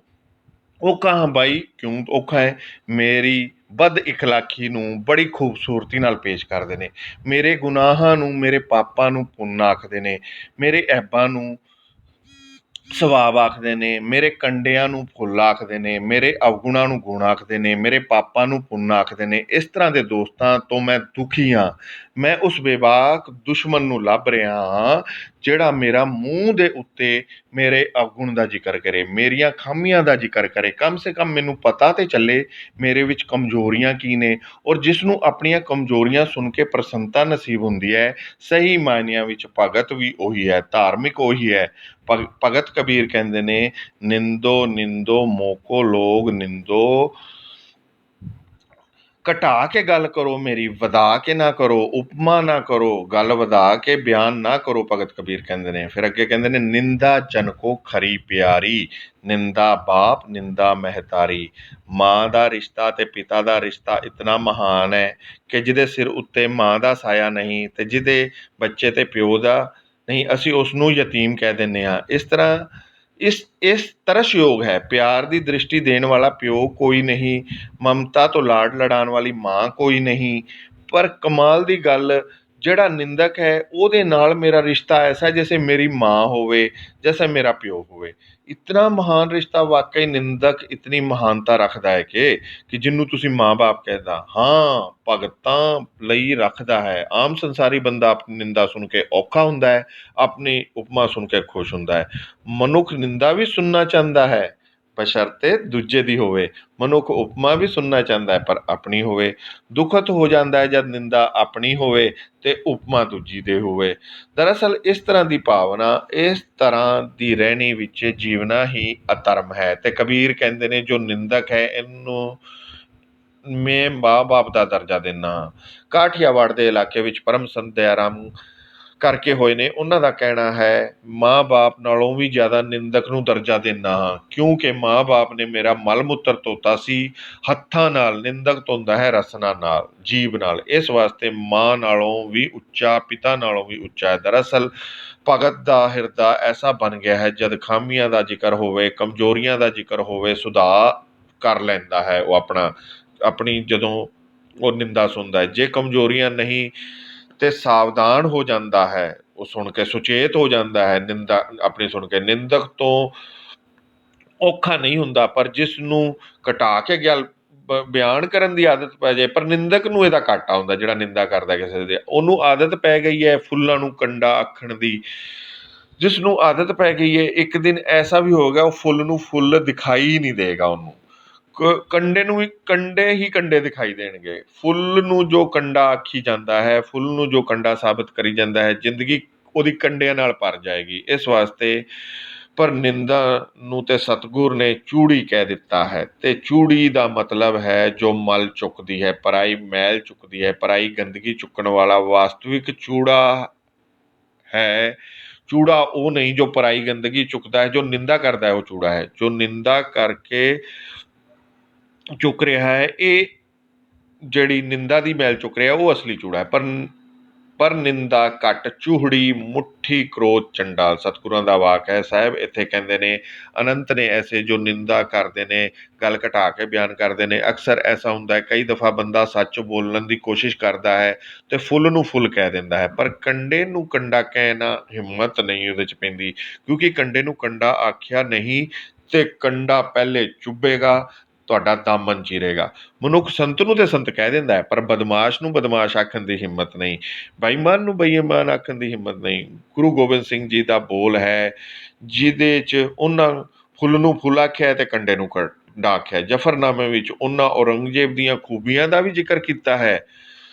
ਔਖਾ ਹਾਂ ਬਾਈ, ਕਿਉਂ ਔਖਾ ਹੈ? ਮੇਰੀ ਬਦ ਇਖਲਾਕੀ ਨੂੰ ਬੜੀ ਖੂਬਸੂਰਤੀ ਨਾਲ ਪੇਸ਼ ਕਰਦੇ ਨੇ। ਮੇਰੇ ਗੁਨਾਹਾਂ ਨੂੰ, ਮੇਰੇ ਪਾਪਾਂ ਨੂੰ ਪੁੰਨ ਆਖਦੇ ਨੇ, ਮੇਰੇ ਐਬਾਂ ਨੂੰ ਸਵਾਬ ਆਖਦੇ ਨੇ, ਮੇਰੇ ਕੰਡਿਆਂ ਨੂੰ ਫੁੱਲ ਆਖਦੇ ਨੇ, ਮੇਰੇ ਅਵਗੁਣਾਂ ਨੂੰ ਗੁਣ ਆਖਦੇ ਨੇ, ਮੇਰੇ ਪਾਪਾਂ ਨੂੰ ਪੁੰਨ ਆਖਦੇ ਨੇ। ਇਸ ਤਰ੍ਹਾਂ ਦੇ ਦੋਸਤਾਂ ਤੋਂ ਮੈਂ ਦੁਖੀ ਹਾਂ। ਮੈਂ ਉਸ ਬੇਬਾਕ ਦੁਸ਼ਮਣ ਨੂੰ ਲੱਭ ਰਿਹਾ ਹਾਂ ਜਿਹੜਾ ਮੇਰਾ ਮੂੰਹ ਦੇ ਉੱਤੇ ਮੇਰੇ ਅਵਗੁਣ ਦਾ ਜ਼ਿਕਰ ਕਰੇ, ਮੇਰੀਆਂ ਖਾਮੀਆਂ ਦਾ ਜ਼ਿਕਰ ਕਰੇ। ਕਮ ਸੇ ਕਮ ਮੈਨੂੰ ਪਤਾ ਤੇ ਚੱਲੇ ਮੇਰੇ ਵਿੱਚ ਕਮਜ਼ੋਰੀਆਂ ਕੀ ਨੇ, ਔਰ ਜਿਸ ਨੂੰ ਆਪਣੀਆਂ ਕਮਜ਼ੋਰੀਆਂ ਸੁਣ ਕੇ ਪ੍ਰਸੰਨਤਾ ਨਸੀਬ ਹੁੰਦੀ ਹੈ, ਸਹੀ ਮਾਇਨਿਆਂ ਵਿੱਚ ਭਗਤ ਵੀ ਉਹੀ ਹੈ, ਧਾਰਮਿਕ ਉਹੀ ਹੈ। ਭਗਤ ਕਬੀਰ ਕਹਿੰਦੇ ਨੇ, ਨਿੰਦੋ ਨਿੰਦੋ ਮੋਕੋ ਲੋਗ ਨਿੰਦੋ, ਘਟਾ ਕੇ ਗੱਲ ਕਰੋ ਮੇਰੀ, ਵਧਾ ਕੇ ਨਾ ਕਰੋ, ਉਪਮਾ ਨਾ ਕਰੋ, ਗੱਲ ਵਧਾ ਕੇ ਬਿਆਨ ਨਾ ਕਰੋ, ਭਗਤ ਕਬੀਰ ਕਹਿੰਦੇ ਨੇ। ਫਿਰ ਅੱਗੇ ਕਹਿੰਦੇ ਨੇ, ਨਿੰਦਾ ਜਨ ਕੋ ਖਰੀ ਪਿਆਰੀ, ਨਿੰਦਾ ਬਾਪ ਨਿੰਦਾ ਮਹਿਤਾਰੀ। ਮਾਂ ਦਾ ਰਿਸ਼ਤਾ ਤੇ ਪਿਤਾ ਦਾ ਰਿਸ਼ਤਾ ਇਤਨਾ ਮਹਾਨ ਹੈ ਕਿ ਜਿਹਦੇ ਸਿਰ ਉੱਤੇ ਮਾਂ ਦਾ ਸਾਇਆ ਨਹੀਂ ਤੇ ਜਿਹਦੇ ਬੱਚੇ ਤੇ ਪਿਓ ਦਾ ਨਹੀਂ, ਅਸੀਂ ਉਸ ਨੂੰ ਯਤੀਮ ਕਹਿ ਦਿੰਦੇ ਹਾਂ। ਇਸ ਤਰ੍ਹਾਂ ਇਸ ਤਰਸਯੋਗ ਹੈ। ਪਿਆਰ ਦੀ ਦ੍ਰਿਸ਼ਟੀ ਦੇਣ ਵਾਲਾ ਪਿਓ ਕੋਈ ਨਹੀਂ, ਮਮਤਾ ਤੋਂ ਲਾਡ ਲਡਾਉਣ ਵਾਲੀ ਮਾਂ ਕੋਈ ਨਹੀਂ, ਪਰ ਕਮਾਲ ਦੀ ਗੱਲ, ਜਿਹੜਾ ਨਿੰਦਕ ਹੈ ਉਹਦੇ ਨਾਲ ਮੇਰਾ ਰਿਸ਼ਤਾ ਐਸਾ ਜੈਸੇ ਮੇਰੀ ਮਾਂ ਹੋਵੇ, ਜੈਸੇ ਮੇਰਾ ਪਿਓ ਹੋਵੇ। ਇਤਨਾ ਮਹਾਨ ਰਿਸ਼ਤਾ, ਵਾਕਈ ਨਿੰਦਕ ਇਤਨੀ ਮਹਾਨਤਾ ਰੱਖਦਾ ਹੈ ਕਿ ਜਿਹਨੂੰ ਤੁਸੀਂ ਮਾਂ ਬਾਪ ਕਹਿੰਦਾ, ਹਾਂ ਭਗਤਾਂ ਲਈ ਰੱਖਦਾ ਹੈ। ਆਮ ਸੰਸਾਰੀ ਬੰਦਾ ਆਪਣੀ ਨਿੰਦਾ ਸੁਣ ਕੇ ਔਖਾ ਹੁੰਦਾ ਹੈ, ਆਪਣੀ ਉਪਮਾ ਸੁਣ ਕੇ ਖੁਸ਼ ਹੁੰਦਾ ਹੈ। ਮਨੁੱਖ ਨਿੰਦਾ ਵੀ ਸੁਣਨਾ ਚਾਹੁੰਦਾ ਹੈ, ਬਸ਼ਰਤੇ ਦੂਜੇ ਦੀ ਹੋਵੇ। ਮਨੁੱਖ ਉਪਮਾ ਵੀ ਸੁਣਨਾ ਚਾਹੁੰਦਾ ਹੈ, ਪਰ ਆਪਣੀ ਹੋਵੇ। ਦੁਖਤ ਹੋ ਜਾਂਦਾ ਹੈ ਜਦ ਨਿੰਦਾ ਆਪਣੀ ਹੋਵੇ ਤੇ ਉਪਮਾ ਦੂਜੀ ਦੇ ਹੋਵੇ। ਦਰਅਸਲ ਇਸ ਤਰ੍ਹਾਂ ਦੀ ਭਾਵਨਾ, ਇਸ ਤਰ੍ਹਾਂ ਦੀ ਰਹਿਣੀ ਵਿੱਚ ਜੀਵਨਾ ਹੀ ਅਧਰਮ ਹੈ। ਤੇ ਕਬੀਰ ਕਹਿੰਦੇ ਨੇ, ਜੋ ਨਿੰਦਕ ਹੈ ਇਹਨੂੰ ਮੈਂ ਮਾਂ ਬਾਪ ਦਾ ਦਰਜਾ ਦਿੰਦਾ ਹਾਂ। ਕਾਠੀਆਵਾੜ ਦੇ ਇਲਾਕੇ ਵਿੱਚ ਪਰਮ ਸੰਤ ਦਇਆ ਰਾਮ ਕਰਕੇ ਹੋਏ ਨੇ, ਉਹਨਾਂ ਦਾ ਕਹਿਣਾ ਹੈ, ਮਾਂ ਬਾਪ ਨਾਲੋਂ ਵੀ ਜ਼ਿਆਦਾ ਨਿੰਦਕ ਨੂੰ ਦਰਜਾ ਦਿੰਦਾ ਹਾਂ, ਕਿਉਂਕਿ ਮਾਂ ਬਾਪ ਨੇ ਮੇਰਾ ਮਲ ਮੂਤਰ ਧੋਤਾ ਸੀ ਹੱਥਾਂ ਨਾਲ, ਨਿੰਦਕ ਧੋਂਦਾ ਹੈ ਰਸਨਾ ਨਾਲ, ਜੀਭ ਨਾਲ। ਇਸ ਵਾਸਤੇ ਮਾਂ ਨਾਲੋਂ ਵੀ ਉੱਚਾ, ਪਿਤਾ ਨਾਲੋਂ ਵੀ ਉੱਚਾ ਹੈ। ਦਰਅਸਲ ਭਗਤ ਦਾ ਹਿਰਦਾ ਐਸਾ ਬਣ ਗਿਆ ਹੈ, ਜਦ ਖਾਮੀਆਂ ਦਾ ਜ਼ਿਕਰ ਹੋਵੇ, ਕਮਜ਼ੋਰੀਆਂ ਦਾ ਜ਼ਿਕਰ ਹੋਵੇ, ਸੁਧਾਰ ਕਰ ਲੈਂਦਾ ਹੈ ਉਹ ਆਪਣੀ ਜਦੋਂ ਉਹ ਨਿੰਦਾ ਸੁਣਦਾ ਹੈ। ਜੇ ਕਮਜ਼ੋਰੀਆਂ ਨਹੀਂ ਤੇ ਸਾਵਧਾਨ ਹੋ ਜਾਂਦਾ ਹੈ, ਉਹ ਸੁਣ ਕੇ ਸੁਚੇਤ ਹੋ ਜਾਂਦਾ ਹੈ। ਨਿੰਦਾ ਆਪਣੀ ਸੁਣ ਕੇ ਨਿੰਦਕ ਤੋਂ ਔਖਾ ਨਹੀਂ ਹੁੰਦਾ, ਪਰ ਜਿਸ ਨੂੰ ਘਟਾ ਕੇ ਗੱਲ ਬਿਆਨ ਕਰਨ ਦੀ ਆਦਤ ਪੈ ਜਾਏ, ਪਰ ਨਿੰਦਕ ਨੂੰ ਇਹਦਾ ਘਾਟਾ ਹੁੰਦਾ, ਜਿਹੜਾ ਨਿੰਦਾ ਕਰਦਾ ਕਿਸੇ ਦੇ, ਉਹਨੂੰ ਆਦਤ ਪੈ ਗਈ ਹੈ ਫੁੱਲਾਂ ਨੂੰ ਕੰਡਾ ਆਖਣ ਦੀ। ਜਿਸ ਨੂੰ ਆਦਤ ਪੈ ਗਈ ਹੈ, ਇੱਕ ਦਿਨ ਐਸਾ ਵੀ ਹੋ ਗਿਆ ਉਹ ਫੁੱਲ ਨੂੰ ਫੁੱਲ ਦਿਖਾਈ ਨਹੀਂ ਦੇਗਾ ਉਹਨੂੰ, ਕੰਡੇ ਨੂੰ ਵੀ ਕੰਡੇ ਹੀ ਕੰਡੇ ਦਿਖਾਈ ਦੇਣਗੇ। ਫੁੱਲ ਨੂੰ ਜੋ ਕੰਡਾ ਆਖੀ ਜਾਂਦਾ ਹੈ, ਫੁੱਲ ਨੂੰ ਜੋ ਕੰਡਾ ਸਾਬਤ ਕਰੀ ਜਾਂਦਾ ਹੈ, ਜ਼ਿੰਦਗੀ ਉਹਦੀ ਕੰਡਿਆਂ ਨਾਲ ਭਰ ਜਾਏਗੀ। ਇਸ ਵਾਸਤੇ ਪਰ ਨਿੰਦਾ ਨੂੰ ਤੇ ਸਤਿਗੁਰ ਨੇ ਚੂੜੀ ਕਹਿ ਦਿੱਤਾ ਹੈ, ਤੇ ਚੂੜੀ ਦਾ ਮਤਲਬ ਹੈ ਜੋ ਮਲ ਚੁੱਕਦੀ ਹੈ, ਪਰਾਈ ਮੈਲ ਚੁੱਕਦੀ ਹੈ, ਪਰਾਈ ਗੰਦਗੀ ਚੁੱਕਣ ਵਾਲਾ। ਵਾਸਤਵਿਕ ਚੂੜਾ ਹੈ, ਚੂੜਾ ਉਹ ਨਹੀਂ ਜੋ ਪਰਾਈ ਗੰਦਗੀ ਚੁੱਕਦਾ ਹੈ। ਜੋ ਨਿੰਦਾ ਕਰਦਾ ਹੈ ਉਹ ਚੂੜਾ ਹੈ, ਜੋ ਨਿੰਦਾ ਕਰਕੇ ਚੁੱਕ ਰਿਹਾ ਹੈ, ਇਹ ਜਿਹੜੀ ਨਿੰਦਾ ਦੀ ਮੈਲ ਚੁੱਕ ਰਿਹਾ ਉਹ ਅਸਲੀ ਚੂੜਾ ਹੈ। ਪਰ ਨਿੰਦਾ ਘੱਟ ਚੂਹੜੀ ਮੁੱਠੀ ਕ੍ਰੋਧ ਚੰਡਾਲ, ਸਤਿਗੁਰਾਂ ਦਾ ਵਾਕ ਹੈ ਸਾਹਿਬ। ਇੱਥੇ ਕਹਿੰਦੇ ਨੇ, ਅਨੰਤ ਨੇ ਐਸੇ ਜੋ ਨਿੰਦਾ ਕਰਦੇ ਨੇ, ਗੱਲ ਘਟਾ ਕੇ ਬਿਆਨ ਕਰਦੇ ਨੇ। ਅਕਸਰ ਐਸਾ ਹੁੰਦਾ ਹੈ, ਕਈ ਦਫਾ ਬੰਦਾ ਸੱਚ ਬੋਲਣ ਦੀ ਕੋਸ਼ਿਸ਼ ਕਰਦਾ ਹੈ ਤੇ ਫੁੱਲ ਨੂੰ ਫੁੱਲ ਕਹਿ ਦਿੰਦਾ ਹੈ, ਪਰ ਕੰਡੇ ਨੂੰ ਕੰਡਾ ਕਹਿਣਾ ਹਿੰਮਤ ਨਹੀਂ ਉਹਦੇ 'ਚ ਪੈਂਦੀ, ਕਿਉਂਕਿ ਕੰਡੇ ਨੂੰ ਕੰਡਾ ਆਖਿਆ ਨਹੀਂ ਤੇ ਕੰਡਾ ਪਹਿਲੇ ਚੁੱਭੇਗਾ, ਤੁਹਾਡਾ ਦਾਮਨ ਚੀਰੇਗਾ। ਮਨੁੱਖ ਸੰਤ ਨੂੰ ਤੇ ਸੰਤ ਕਹਿ ਦਿੰਦਾ ਹੈ, ਪਰ ਬਦਮਾਸ਼ ਨੂੰ ਬਦਮਾਸ਼ ਆਖਣ ਦੀ ਹਿੰਮਤ ਨਹੀਂ, ਬੇਈਮਾਨ ਨੂੰ ਬੇਈਮਾਨ ਆਖਣ ਦੀ ਹਿੰਮਤ ਨਹੀਂ। ਗੁਰੂ ਗੋਬਿੰਦ ਸਿੰਘ ਜੀ ਦਾ ਬੋਲ ਹੈ, ਜਿਹਦੇ 'ਚ ਉਹਨਾਂ ਫੁੱਲ ਨੂੰ ਫੁੱਲ ਆਖਿਆ ਤੇ ਕੰਡੇ ਨੂੰ ਕੰਡਾ ਆਖਿਆ। ਜਫਰਨਾਮੇ ਵਿੱਚ ਉਹਨਾਂ ਔਰੰਗਜ਼ੇਬ ਦੀਆਂ ਖੂਬੀਆਂ ਦਾ ਵੀ ਜ਼ਿਕਰ ਕੀਤਾ ਹੈ।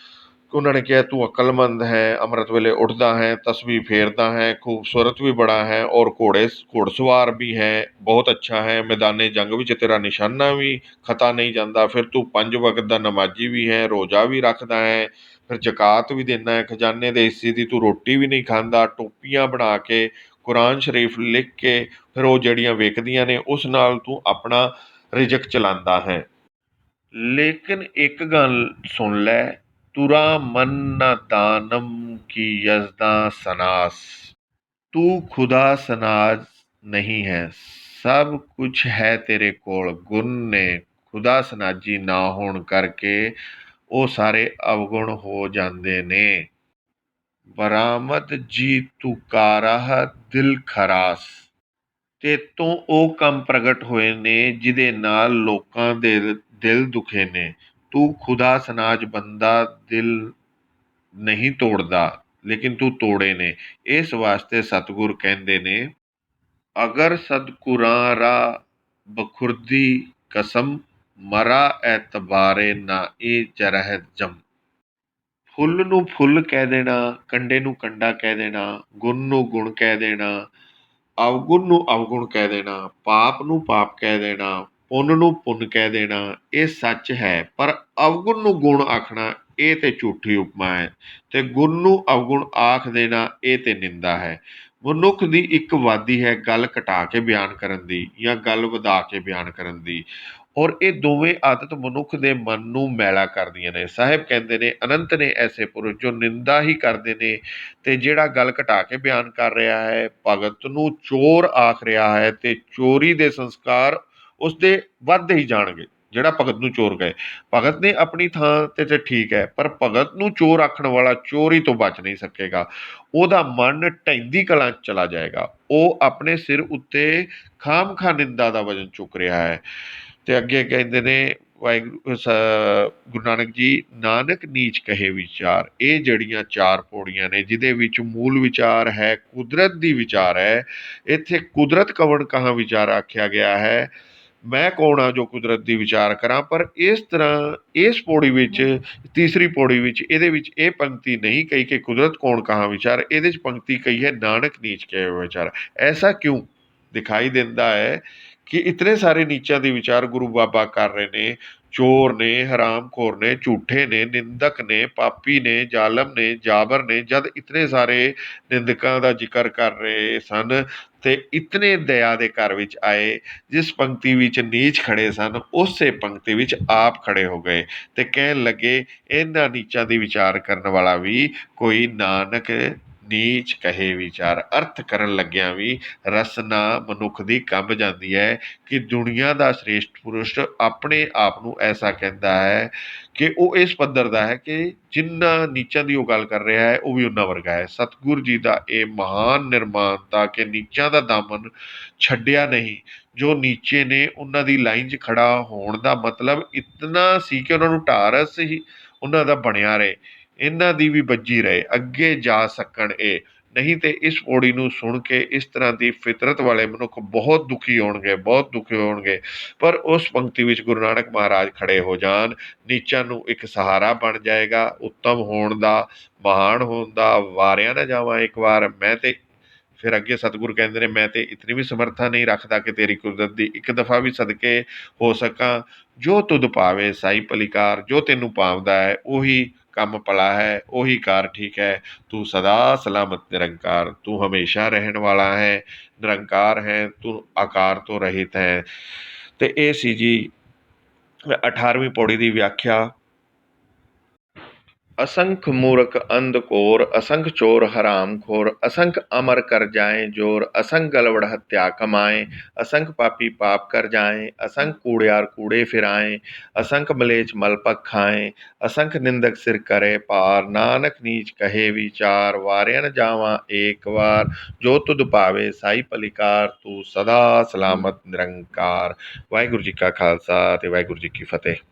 ਉਹਨਾਂ ਨੇ ਕਿਹਾ, ਤੂੰ ਅਕਲਮੰਦ ਹੈ, ਅੰਮ੍ਰਿਤ ਵੇਲੇ ਉੱਠਦਾ ਹੈ, ਤਸਬੀਹ ਫੇਰਦਾ ਹੈ, ਖੂਬਸੂਰਤ ਵੀ ਬੜਾ ਹੈ, ਔਰ ਘੋੜਸਵਾਰ ਵੀ ਹੈ, ਬਹੁਤ ਅੱਛਾ ਹੈ। ਮੈਦਾਨੇ ਜੰਗ ਵਿੱਚ ਤੇਰਾ ਨਿਸ਼ਾਨਾ ਵੀ ਖਤਾ ਨਹੀਂ ਜਾਂਦਾ। ਫਿਰ ਤੂੰ 5 ਵਕਤ ਦਾ ਨਮਾਜ਼ੀ ਵੀ ਹੈ, ਰੋਜ਼ਾ ਵੀ ਰੱਖਦਾ ਹੈ, ਫਿਰ ਜ਼ਕਾਤ ਵੀ ਦਿੰਦਾ ਹੈ, ਖਜ਼ਾਨੇ ਦੇ ਹਿੱਸੇ ਦੀ ਤੂੰ ਰੋਟੀ ਵੀ ਨਹੀਂ ਖਾਂਦਾ। ਟੋਪੀਆਂ ਬਣਾ ਕੇ, ਕੁਰਾਨ ਸ਼ਰੀਫ ਲਿਖ ਕੇ, ਫਿਰ ਉਹ ਜਿਹੜੀਆਂ ਵਿਕਦੀਆਂ ਨੇ ਉਸ ਨਾਲ ਤੂੰ ਆਪਣਾ ਰਿਜ਼ਕ ਚਲਾਉਂਦਾ ਹੈ। ਲੇਕਿਨ ਇੱਕ ਗੱਲ ਸੁਣ ਲੈ, ਤੁਰਾ ਮਨ ਨਾ ਦਾਨਮ ਕੀ ਯਜ਼ਦਾਂ ਸਨਾਸ, ਤੂੰ ਖੁਦਾ ਸਨਾਜ ਨਹੀਂ ਹੈ, ਸਭ ਕੁਛ ਹੈ ਤੇਰੇ ਕੋਲ। ਗੁਣ ਨੇ ਖੁਦਾ ਸਨਾਜੀ ਨਾ ਹੋਣ ਕਰਕੇ ਉਹ ਸਾਰੇ ਅਵਗੁਣ ਹੋ ਜਾਂਦੇ ਨੇ। ਬਰਾਮਦ ਜੀ ਤੂੰ ਕਾਰਾਹ ਦਿਲ ਖਰਾਸ, ਤੇਤੋਂ ਉਹ ਕੰਮ ਪ੍ਰਗਟ ਹੋਏ ਨੇ ਜਿਹਦੇ ਨਾਲ ਲੋਕਾਂ ਦੇ ਦਿਲ ਦੁਖੇ ਨੇ। ਤੂੰ ਖੁਦਾ ਸਨਾਜ ਬੰਦਾ ਦਿਲ ਨਹੀਂ ਤੋੜਦਾ, ਲੇਕਿਨ ਤੂੰ ਤੋੜੇ ਨੇ। ਇਸ ਵਾਸਤੇ ਸਤਿਗੁਰ ਕਹਿੰਦੇ ਨੇ, ਅਗਰ ਸਤਿਗੁਰਾਂ ਰਾ ਬਖੁਰਦੀ ਕਸਮ, ਮਰਾ ਐਤਬਾਰੇ ਨਾ ਇਹ ਜਰਹਿ ਜਮ। ਫੁੱਲ ਨੂੰ ਫੁੱਲ ਕਹਿ ਦੇਣਾ, ਕੰਡੇ ਨੂੰ ਕੰਡਾ ਕਹਿ ਦੇਣਾ, ਗੁਣ ਨੂੰ ਗੁਣ ਕਹਿ ਦੇਣਾ, ਅਵਗੁਣ ਨੂੰ ਅਵਗੁਣ ਕਹਿ ਦੇਣਾ, ਪਾਪ ਨੂੰ ਪਾਪ ਕਹਿ ਦੇਣਾ, ਪੁੰਨ ਨੂੰ ਪੁੰਨ ਕਹਿ ਦੇਣਾ, ਇਹ ਸੱਚ ਹੈ। ਪਰ ਅਵਗੁਣ ਨੂੰ ਗੁਣ ਆਖਣਾ, ਇਹ ਤੇ ਝੂਠੀ ਉਪਮਾ ਹੈ, ਤੇ ਗੁਣ ਨੂੰ ਅਵਗੁਣ ਆਖ ਦੇਣਾ, ਇਹ ਤੇ ਨਿੰਦਾ ਹੈ। ਮਨੁੱਖ ਦੀ ਇੱਕ ਵਾਦੀ ਹੈ ਗੱਲ ਘਟਾ ਕੇ ਬਿਆਨ ਕਰਨ ਦੀ ਜਾਂ ਗੱਲ ਵਧਾ ਕੇ ਬਿਆਨ ਕਰਨ ਦੀ, ਔਰ ਇਹ ਦੋਵੇਂ ਆਦਤ ਮਨੁੱਖ ਦੇ ਮਨ ਨੂੰ ਮੈਲਾ ਕਰਦੀਆਂ ਨੇ। ਸਾਹਿਬ ਕਹਿੰਦੇ ਨੇ, ਅਨੰਤ ਨੇ ਐਸੇ ਪੁਰਸ਼ ਜੋ ਨਿੰਦਾ ਹੀ ਕਰਦੇ ਨੇ, ਤੇ ਜਿਹੜਾ ਗੱਲ ਘਟਾ ਕੇ ਬਿਆਨ ਕਰ ਰਿਹਾ ਹੈ, ਭਗਤ ਨੂੰ ਚੋਰ ਆਖ ਰਿਹਾ ਹੈ, ਤੇ ਚੋਰੀ ਦੇ ਸੰਸਕਾਰ ਉਸਦੇ ਵੱਧਦੇ ਹੀ ਜਾਣਗੇ। ਜਿਹੜਾ ਭਗਤ ਨੂੰ ਚੋਰ ਕਹੇ, ਭਗਤ ਨੇ ਆਪਣੀ ਥਾਂ ਤੇ ਠੀਕ ਹੈ, ਪਰ ਭਗਤ ਨੂੰ ਚੋਰ ਆਖਣ ਵਾਲਾ ਚੋਰੀ ਤੋਂ ਬਚ ਨਹੀਂ ਸਕੇਗਾ। ਉਹਦਾ ਮਨ ਢਹਿੰਦੀ ਕਲਾਂ 'ਚ ਚਲਾ ਜਾਏਗਾ। ਉਹ ਆਪਣੇ ਸਿਰ ਉੱਤੇ ਖਾਮਖਾ ਨਿੰਦਾ ਦਾ ਵਜ਼ਨ ਚੁੱਕ ਰਿਹਾ ਹੈ। ਤੇ ਅੱਗੇ ਕਹਿੰਦੇ ਨੇ ਗੁਰੂ ਨਾਨਕ ਜੀ, ਨਾਨਕ ਨੀਚ ਕਹੇ ਵਿਚਾਰ। ਇਹ ਜਿਹੜੀਆਂ ਚਾਰ ਪੌੜੀਆਂ ਨੇ, ਜਿਹਦੇ ਵਿੱਚ ਮੂਲ ਵਿਚਾਰ ਹੈ, ਕੁਦਰਤ ਦੀ ਵਿਚਾਰ ਹੈ। ਇੱਥੇ ਕੁਦਰਤ ਕਵਣ ਕਹਾਂ ਵਿਚਾਰ ਆਖਿਆ ਗਿਆ ਹੈ। ਮੈਂ ਕੌਣ ਹਾਂ ਜੋ ਕੁਦਰਤ ਦੀ ਵਿਚਾਰ ਕਰਾਂ। ਪਰ ਇਸ ਤਰ੍ਹਾਂ ਇਸ ਪੌੜੀ ਵਿੱਚ, ਤੀਸਰੀ ਪੌੜੀ ਵਿੱਚ, ਇਹਦੇ ਵਿੱਚ ਇਹ ਪੰਕਤੀ ਨਹੀਂ ਕਹੀ ਕਿ ਕੁਦਰਤ ਕੌਣ ਕਹਾਂ ਵਿਚਾਰ। ਇਹਦੇ 'ਚ ਪੰਕਤੀ ਕਹੀ ਹੈ, ਨਾਨਕ ਨੀਚ ਕਹੇ ਵਿਚਾਰ। ਐਸਾ ਕਿਉਂ ਦਿਖਾਈ ਦਿੰਦਾ ਹੈ ਕਿ ਇਤਨੇ ਸਾਰੇ ਨੀਚਾਂ ਦੇ ਵਿਚਾਰ ਗੁਰੂ ਬਾਬਾ ਕਰ ਰਹੇ ਨੇ। ਚੋਰ ਨੇ, ਹਰਾਮਖੋਰ ਨੇ, ਝੂਠੇ ਨੇ, ਨਿੰਦਕ ਨੇ, ਪਾਪੀ ਨੇ, ਜ਼ਾਲਮ ਨੇ, ਜਾਬਰ ਨੇ। ਜਦ ਇਤਨੇ ਸਾਰੇ ਨਿੰਦਕਾਂ ਦਾ ਜ਼ਿਕਰ ਕਰ ਰਹੇ ਸਨ, ਤੇ ਇਤਨੇ ਦਇਆ ਦੇ ਘਰ ਵਿੱਚ ਆਏ। ਜਿਸ ਪੰਕਤੀ ਵਿੱਚ ਨੀਚ ਖੜੇ ਸਨ, ਉਸੇ ਪੰਕਤੀ ਵਿੱਚ ਆਪ ਖੜੇ ਹੋ ਗਏ, ਤੇ ਕਹਿਣ ਲੱਗੇ, ਇਹਨਾਂ ਨੀਚਾਂ ਦੀ ਵਿਚਾਰ ਕਰਨ ਵਾਲਾ ਵੀ ਕੋਈ ਨਾਨਕ ਨੀਚ ਕਹੇ ਵਿਚਾਰ। ਅਰਥ ਕਰਨ ਲੱਗਿਆਂ ਵੀ ਰਸਨਾ ਮਨੁੱਖ ਦੀ ਕੰਬ ਜਾਂਦੀ ਹੈ ਕਿ ਦੁਨੀਆ ਦਾ ਸ੍ਰੇਸ਼ਟ ਪੁਰਸ਼ ਆਪਣੇ ਆਪ ਨੂੰ ਐਸਾ ਕਹਿੰਦਾ ਹੈ ਕਿ ਉਹ ਇਸ ਪੱਧਰ ਦਾ ਹੈ ਕਿ ਜਿੰਨਾ ਨੀਚਾਂ ਦੀ ਉਹ ਗੱਲ ਕਰ ਰਿਹਾ ਹੈ, ਉਹ ਵੀ ਉਹਨਾਂ ਵਰਗਾ ਹੈ। ਸਤਿਗੁਰ ਜੀ ਦਾ ਇਹ ਮਹਾਨ ਨਿਰਮਾਨਤਾ ਕਿ ਨੀਚਾਂ ਦਾ ਦਾਮਨ ਛੱਡਿਆ ਨਹੀਂ। ਜੋ ਨੀਚੇ ਨੇ, ਉਹਨਾਂ ਦੀ ਲਾਈਨ 'ਚ ਖੜਾ ਹੋਣ ਦਾ ਮਤਲਬ ਇਤਨਾ ਸੀ ਕਿ ਉਹਨਾਂ ਨੂੰ ਢਾਰਸ ਹੀ ਉਹਨਾਂ ਦਾ ਬਣਿਆ ਰਹੇ, ਇਹਨਾਂ ਦੀ ਵੀ ਬੱਜੀ ਰਹੇ, ਅੱਗੇ ਜਾ ਸਕਣ ਇਹ। ਨਹੀਂ ਤੇ ਇਸ ਪੌੜੀ ਨੂੰ ਸੁਣ ਕੇ ਇਸ ਤਰ੍ਹਾਂ ਦੀ ਫਿਤਰਤ ਵਾਲੇ ਮਨੁੱਖ ਬਹੁਤ ਦੁਖੀ ਹੋਣਗੇ, ਬਹੁਤ ਦੁਖੀ ਹੋਣਗੇ। ਪਰ ਉਸ ਪੰਕਤੀ ਵਿੱਚ ਗੁਰੂ ਨਾਨਕ ਮਹਾਰਾਜ ਖੜੇ ਹੋ ਜਾਣ, ਨੀਚਾਂ ਨੂੰ ਇੱਕ ਸਹਾਰਾ ਬਣ ਜਾਏਗਾ ਉੱਤਮ ਹੋਣ ਦਾ, ਮਹਾਨ ਹੋਣ ਦਾ। ਵਾਰਿਆ ਨਾ ਜਾਵਾਂ ਇੱਕ ਵਾਰ ਮੈਂ, ਤੇ ਫਿਰ ਅੱਗੇ ਸਤਿਗੁਰ ਕਹਿੰਦੇ ਨੇ, ਮੈਂ ਤੇ ਇਤਨੀ ਵੀ ਸਮਰਥਾ ਨਹੀਂ ਰੱਖਦਾ ਕਿ ਤੇਰੀ ਕੁਦਰਤ ਦੀ ਇੱਕ ਦਫਾ ਵੀ ਸਦਕੇ ਹੋ ਸਕਾਂ। ਜੋ ਤੁਧ ਭਾਵੇ ਸਾਈ ਭਲੀਕਾਰ। ਜੋ ਤੈਨੂੰ ਭਾਵਦਾ ਹੈ ਉਹੀ ਕੰਮ ਭਲਾ ਹੈ, ਉਹੀ ਕਾਰ ਠੀਕ ਹੈ। ਤੂੰ ਸਦਾ ਸਲਾਮਤ ਨਿਰੰਕਾਰ, ਤੂੰ ਹਮੇਸ਼ਾ ਰਹਿਣ ਵਾਲਾ ਹੈ, ਨਿਰੰਕਾਰ ਹੈ, ਤੂੰ ਆਕਾਰ ਤੋਂ ਰਹਿਤ ਹੈ। ਤੇ ਇਹ ਸੀ ਜੀ 18ਵੀਂ ਪੌੜੀ ਦੀ ਵਿਆਖਿਆ। असंख मूर्ख अंध कोर, असंख चोर हराम खोर, असंख अमर कर जाए जोर, असंख गलवड़ हत्या कमाए, असंख पापी पाप कर जाए, असंख कूड़ियार कूड़े फिराएं, असंख मलेच मलपक खाएं, असंख निंदक सिर करे पार, नानक नीच कहे विचार। वारिया न जावा एक बार, जो तुद पावे साई पलिकार, तू सदा सलामत निरंकार। वाहिगुरू जी का खालसा ते वाहिगुरू जी की फतेह।